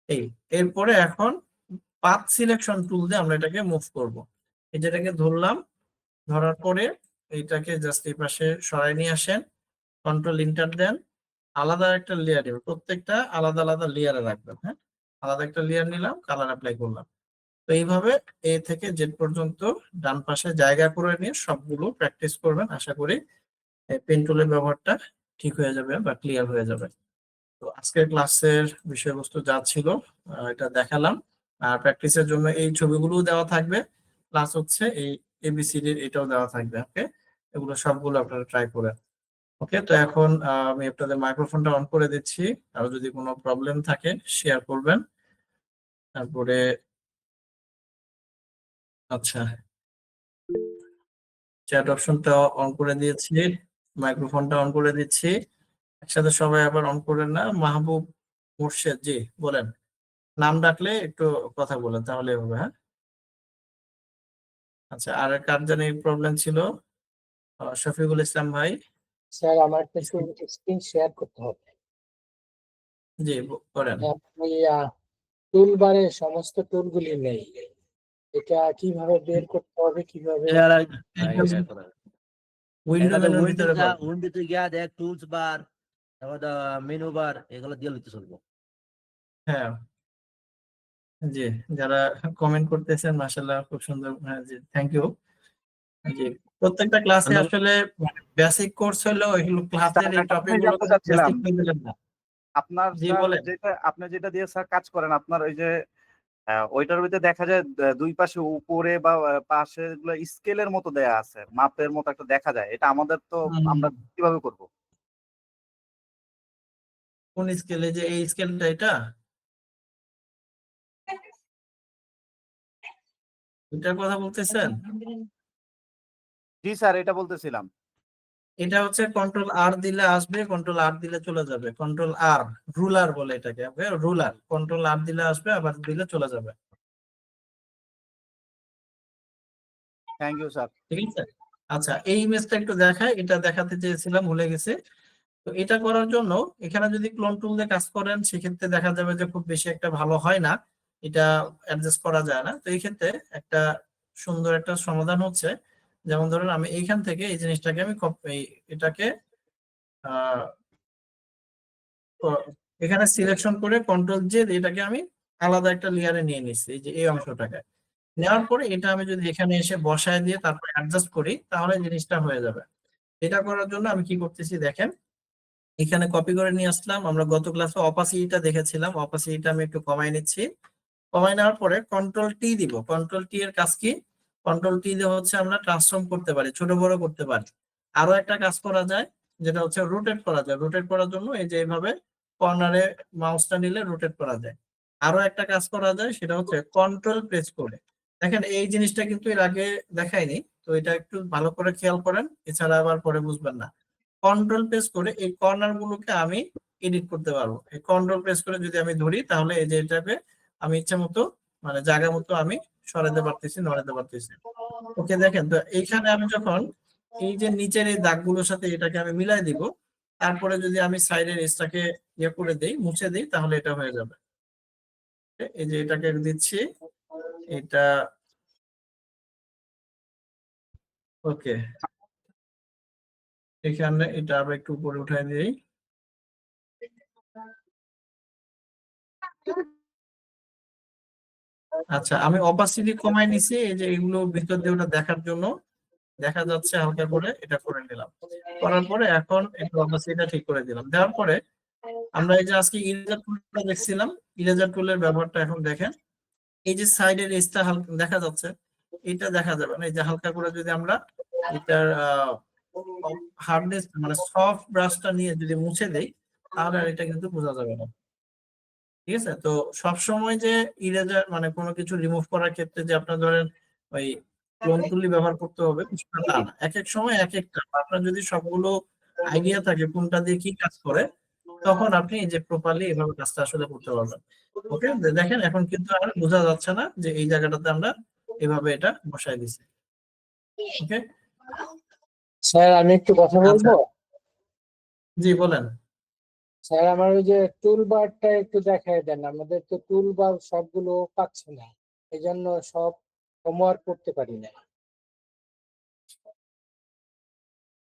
এই এরপরে এখন পাথ সিলেকশন টুল দিয়ে আমরা এটাকে মুভ করব। এই যেটাকে ধরলাম, ধরার পরে এইটাকে জাস্ট এই পাশে সরাই নিয়ে আসেন, কন্ট্রোল ইন্টার দেন, আলাদা একটা লেয়ার দেবেন, প্রত্যেকটা আলাদা আলাদা লেয়ারে রাখবেন। হ্যাঁ, আলাদা একটা লেয়ার নিলাম, কালার অ্যাপ্লাই করলাম। তো এইভাবে এ থেকে জেড পর্যন্ত ডান পাশে জায়গা করে নিয়ে সবগুলো প্র্যাকটিস করবেন। আশা করি পেন টুলের ব্যবহারটা ঠিক হয়ে যাবে বা ক্লিয়ার হয়ে যাবে। তো আজকের ক্লাসের বিষয়বস্তু যা ছিল এটা দেখালাম। আর প্র্যাকটিসের জন্য এই ছবিগুলো দেওয়া থাকবে, প্লাস হচ্ছে এই এবিসিডির এটাও দেওয়া থাকবে। ওকে, এগুলো সবগুলো আপনারা ট্রাই করেন। ওকে, তো এখন আমি আপনাদের মাইক্রোফোনটা অন করে দিচ্ছি, আর যদি কোনো প্রবলেম থাকে শেয়ার করবেন। তারপরে আচ্ছা, চ্যাট অপশনটা অন করে দিয়েছি, মাইক্রোফোনটা অন করে দিচ্ছি। একসাথে সবাই আবার অন করেন না। মাহবুব মুর্শেদ, জি বলেন, নাম ডাকলে একটু কথা বলেন তাহলে হবে। হ্যাঁ, আচ্ছা, আর কার জানি প্রবলেম ছিল? শফিকুল ইসলাম ভাই। স্যার আমার একটু স্ক্রিন শেয়ার করতে হবে। জি করেন। ওই টুল বারে সমস্ত টুলগুলি নেই, এটা কিভাবে বের করতে হবে, কিভাবে? উইন্ডো মেনুর ভিতরে পাবেন। উইন্ডোতে গিয়া দেখ টুলস বার, তারপর মেনু বার, এগুলো দিয়ে লিখতে চলবো। হ্যাঁ, জি, যারা কমেন্ট করতেছেন মাশাআল্লাহ খুব সুন্দর। হ্যাঁ জি, থ্যাংক ইউ। জি, প্রত্যেকটা ক্লাসে আসলে বেসিক কোর্স হলো এগুলো, ক্লাসের এই টপিক গুলো বেসিক লেভেলের না। আপনার জি স্যার বলেন। আপনি যেটা দিয়ে স্যার কাজ করেন, আপনার ওই যে ওইটার ভিতরে দেখা যায় দুই পাশে উপরে বা পাশে গুলো স্কেলের মতো দেয়া আছে, মাপের মতো একটা দেখা যায়। এটা আমাদের তো আমরা কিভাবে করব? কোন স্কেলে? যে এই স্কেলটা, এটা এটার কথা বলতেছেন? জি স্যার, এটা বলতেছিলাম। এটা হচ্ছে কন্ট্রোল আর দিলে আসবে, কন্ট্রোল আর দিলে চলে যাবে। কন্ট্রোল আর, রুলার বলে এটাকে, রুলার। কন্ট্রোল আর দিলে আসবে, আবার দিলে চলে যাবে। Thank you sir. ঠিক আছে, আচ্ছা এই ইমেজটা একটু দেখাই, এটা দেখাতে চেয়েছিলাম ভুলে গেছি। তো এটা করার জন্য এখানে যদি ক্লোন টুল দিয়ে কাজ করেন সেক্ষেত্রে দেখা যাবে যে খুব বেশি একটা ভালো হয় না, এটা অ্যাডজাস্ট করা যায় না। তো এই ক্ষেত্রে একটা সুন্দর একটা সমাধান হচ্ছে, যেমন ধরুন আমি এইখান থেকে এই জিনিসটাকে আমি এটাকে আহ এখানে সিলেকশন করে কন্ট্রোল জে এটাকে আমি আলাদা একটা লেয়ারে নিয়ে নিচ্ছি, এই যে এই অংশটাকে নেওয়ার পরে এটা আমি যদি এখানে এসে বসায় দিয়ে তারপর অ্যাডজাস্ট করি তাহলে জিনিসটা হয়ে যাবে। এটা করার জন্য আমি কি করতেছি দেখেন, এখানে কপি করে নিয়ে আসলাম। আমরা গত ক্লাসে অপাসিটিটা দেখেছিলাম, অপাসিটিটা আমি একটু কমাই নিচ্ছি। কমাই নেওয়ার পরে কন্ট্রোল টি দিব। কন্ট্রোল টি এর কাজ কি? কন্ট্রোল টি দিয়ে হচ্ছে আমরা ট্রান্সফর্ম করতে পারি, ছোট বড় করতে পারি। আরো একটা কাজ করা যায় যেটা হচ্ছে রোটেট করা যায়। রোটেট করার জন্য এই যে এইভাবে কর্নারে মাউসটা নিলে রোটেট করা যায়। আরো একটা কাজ করা যায় সেটা হচ্ছে কন্ট্রোল প্রেস করে। দেখেন এই জিনিসটা কিন্তু এর আগে দেখাইনি, তো এটা একটু ভালো করে খেয়াল করেন, এছাড়া আবার পরে বুঝবেন না। কন্ট্রোল প্রেস করে এই কর্নার গুলোকে আমি এডিট করতে পারবো। এই কন্ট্রোল প্রেস করে যদি আমি ধরি তাহলে এই যে এটাকে আমি ইচ্ছা মতো মানে জায়গা মতো আমি সরাতে পারতেছি, নড়াতে পারতেছি। ওকে, দেখেন তো এইখানে আমি যখন এই যে নিচের এই দাগগুলোর সাথে এটাকে আমি মিলাই দিব, তারপরে যদি আমি সাইডের এজটাকে ইয়ে করে দেই, মুছে দেই, তাহলে এটা হয়ে যাবে। এই যে এটাকে দিচ্ছি, এটা ওকে, এখানে এটা আবার একটু উপরে উঠাই দিই। আচ্ছা, আমি অপাসিটি কমাই নিছি, এই যে এগুলো ভিতর দিয়ে ওটা দেখার জন্য দেখা যাচ্ছে হালকা করে, এটা করে নিলাম। করার পরে এখন একটু অপাসিটিটা ঠিক করে দিলাম। দেওয়ার পরে আমরা এই যে আজকে ইরেজার টুলটা দেখছিলাম, ইরেজার টুলের ব্যবহারটা এখন দেখেন। এই যে সাইডের এজটা হালকা দেখা যাচ্ছে, এটা দেখা যাবে না। এই যে হালকা করে যদি আমরা এটার হার্ডনেস মানে সফট ব্রাশটা নিয়ে যদি মুছে দেই তাহলে আর এটা কিন্তু বোঝা যাবে না। ঠিক আছে, তো সবসময় যে ইরেজার মানে কোনো কিছু রিমুভ করার ক্ষেত্রে যে আপনার ধরেন ওই ক্লোন টুলই ব্যবহার করতে হবে বিষয়টা তা না। এক এক সময় এক একটা, আপনার যদি সবগুলো আইডিয়া থাকে কোনটা দিয়ে কি কাজ করে, তখন আপনি এই যে প্রপারলি এভাবে কাজটা আসলে করতে পারবেন। ওকে, দেখেন এখন কিন্তু আর বোঝা যাচ্ছে না যে এই জায়গাটাতে আমরা এভাবে এটা বসাই দিছি। ওকে, স্যার আমি একটু কথা আচ্ছা, বলবো। জি বলেন। স্যার আমার ওই যে টুল বারটা একটু দেখায় দেন, আমাদের তো টুল বার সবগুলো পাচ্ছি না, এই জন্য সব হোমওয়ার্ক করতে পারি না।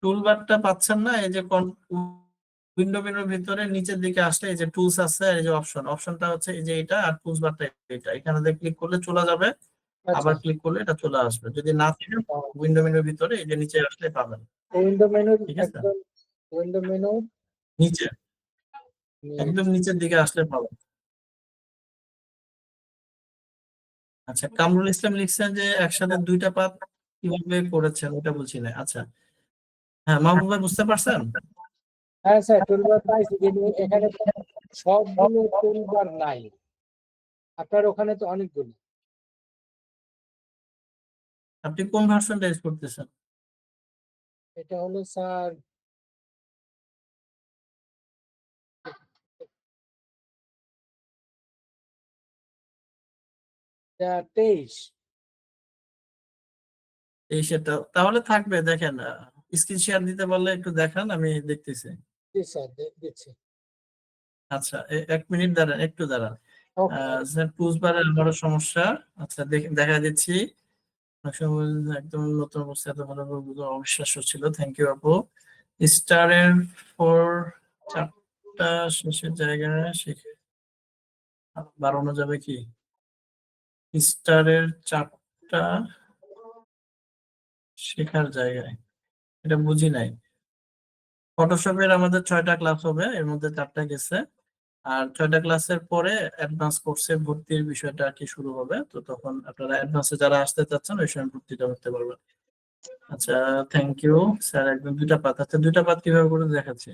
টুলবারটা পাচ্ছেন না? এই যে উইন্ডো মেনুর ভিতরে নিচের দিকে আসলে এই যে টুলস আছে আর এই যে অপশনটা হচ্ছে এই যে এটা, আর টুলস বারটা এটা, এখানে ক্লিক করলে চলে যাবে, আচ্ছা, আবার ক্লিক করলে এটা চলে আসবে। যদি না থাকে উইন্ডো মেনুর ভিতরে এই যে নিচে আসলে পাবেন। উইন্ডো মেনুর ঠিক আছে, একদম উইন্ডো মেনু নিচে একদম নিচের দিকে আসলে পাবেন। আচ্ছা, কামরুল ইসলাম লিখছেন যে একসাথে দুইটা পাত কিভাবে করেছেন ওটা বুঝি না। আচ্ছা, হ্যাঁ মাহবুব ভাই বুঝতে পারছেন? হ্যাঁ স্যার টুলবার পাইছি, কিন্তু এখানে তো সবগুলো টুলবার নাই, আপনার ওখানে তো অনেকগুলো। আপনি কোন ভার্সনটা ইউজ করতেছেন? এটা হলো স্যার এটা 23। এই সেটা তাহলে থাকবে, দেখেন স্ক্রিন শেয়ার দিতে পারলে একটু দেখান, আমি দেখতেছি। জি স্যার দিচ্ছি। আচ্ছা, এক মিনিট দাঁড়ান, একটু দাঁড়ান। ওকে স্যার পুশ বারের আমারও সমস্যা। আচ্ছা, দেখা দিচ্ছি। অনেক সময় একদম নতুন অবস্থা এত ভালো করে বুঝা অবিশ্বাস্য ছিল। থ্যাংক ইউ আপু। স্টারের ফোর চারটা শেষের জায়গায় বাড়ানো যাবে কি? স্টারের চারটা শেখার জায়গায়, এটা বুঝি নাই। ফটোশপের আমাদের 6টা ক্লাস হবে, এর মধ্যে 4টা গেছে। আর 6টা ক্লাসের পরে অ্যাডভান্স কোর্সে ভর্তির বিষয়টা আর কি শুরু হবে, তো তখন আপনারা অ্যাডভান্সে যারা আসতে চাচ্ছেন ওই সময় ভর্তিটা করতে পারবেন। আচ্ছা, থ্যাংক ইউ স্যার। একদম দুইটা পাত, আচ্ছা দুইটা পাত কিভাবে করে দেখাচ্ছি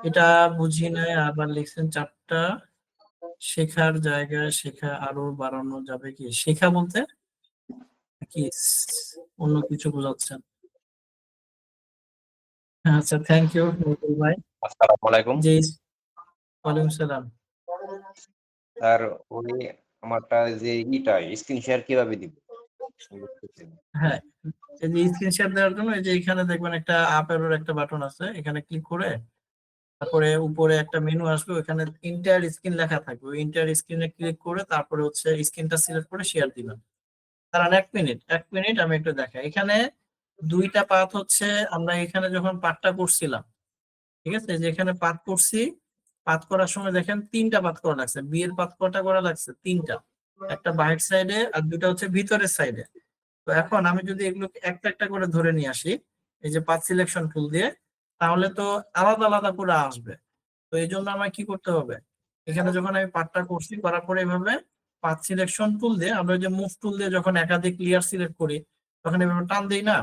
এটা বুঝি নাই। আবার লিখছেন 4টা শেখার জায়গায় শেখা আরো বাড়ানো যাবে কি? শেখা বলতে কি অন্য কিছু বোঝাচ্ছেন? আচ্ছা, থ্যাংক ইউ নকুল ভাই। আসসালামু আলাইকুম জি, ওয়ালাইকুম সালাম। স্যার। উনি আমারটা যে স্ক্রিন শেয়ার কিভাবে দিব? হ্যাঁ, এই যে স্ক্রিনশট দেওয়ার জন্য এই যে এখানে দেখবেন একটা আপ এরোর একটা বাটন আছে, এখানে ক্লিক করে তারপরে উপরে একটা মেনু আসবে, ওখানে ইন্টায়ার স্ক্রিন লেখা থাকবে, ওই ইন্টায়ার স্ক্রিনে ক্লিক করে তারপরে হচ্ছে স্ক্রিনটা সিলেক্ট করে শেয়ার দিবেন। দাঁড়ান 1 মিনিট আমি একটু দেখাই। এখানে দুইটা পাথ হচ্ছে, আমরা এখানে যখন পাথটা করছিলাম, ঠিক আছে, যে এখানে পাথ করছি, পাথ করার সময় দেখেন 3টা পাথ করা লাগছে। বি এর পাথ কটা করা লাগছে? 3টা, একটা বাহির সাইডে আর দুইটা হচ্ছে ভিতরের সাইডে। তো এখন আমি যদি এগুলো একটা একটা করে ধরে নিয়ে আসি এই যে পাথ সিলেকশন টুল দিয়ে, তাহলে তো আলাদা আলাদা করে আসবে। তো এই জন্য আমার কি করতে হবে, এখানে যখন আমি পাথটা করছি, করার পরে এইভাবে পাথ সিলেকশন টুল দিয়ে, আমরা ওই যে মুভ টুল দিয়ে যখন একাধিক লেয়ার সিলেক্ট করি তখন এভাবে টান দিই না,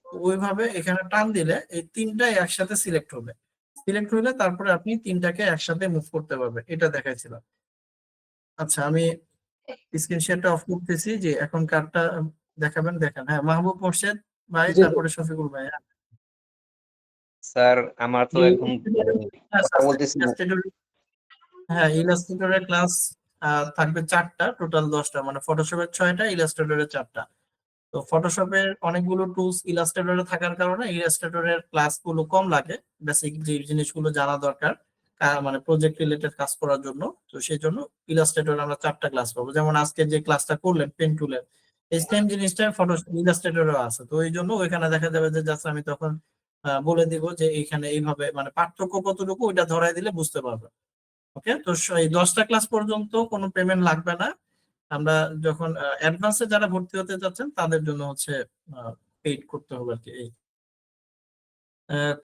তো ওইভাবে এখানে টান দিলে এই 3টাই একসাথে সিলেক্ট হবে। সিলেক্ট হলে তারপরে আপনি 3টাকে একসাথে মুভ করতে পারবেন, এটা দেখাইছিলাম। আচ্ছা, আমি স্ক্রিন শেয়ারটা অফ করতেছি, যে এখন কার্ডটা দেখাবেন, দেখেন। হ্যাঁ, মাহবুব মোর্শেদ ভাই, জি, তারপরে শফিকুল ভাই। স্যার আমার তো এখন কথা বলতেছি না। হ্যাঁ, ইলাস্ট্রেটরের ক্লাস থাকবে 4টা, টোটাল 10টা, মানে ফটোশপের 6টা, ইলাস্ট্রেটরের 4টা। তো ফটোশপের অনেকগুলো টুলস ইলাস্ট্রেটরে থাকার কারণে ইলাস্ট্রেটরের ক্লাসগুলো কম লাগে, বেসিক যে জিনিসগুলো জানা দরকার মানে প্রজেক্ট রিলেটেড কাজ করার জন্য। তো সেই জন্য ইলাস্ট্রেটর আমরা 4টা ক্লাস পাবো। যেমন আজকে যে ক্লাসটা করলেন পেন টুলের, এই সেম জিনিসটা ফটো ইলাস্ট্রেটরেও আছে। তো এই জন্য ওইখানে দেখা যাবে যে জাস্ট আমি তখন বলে দিব যে এইখানে এইভাবে, মানে পার্থক্য কতটুকু ওইটা ধরাই দিলে বুঝতে পারবে। ওকে, তো এই 10টা ক্লাস পর্যন্ত কোনো পেমেন্ট লাগবে না। আমরা যখন অ্যাডভান্সে যারা ভর্তি হতে যাচ্ছেন তাদের জন্য হচ্ছে পেইড করতে হবে আর কি।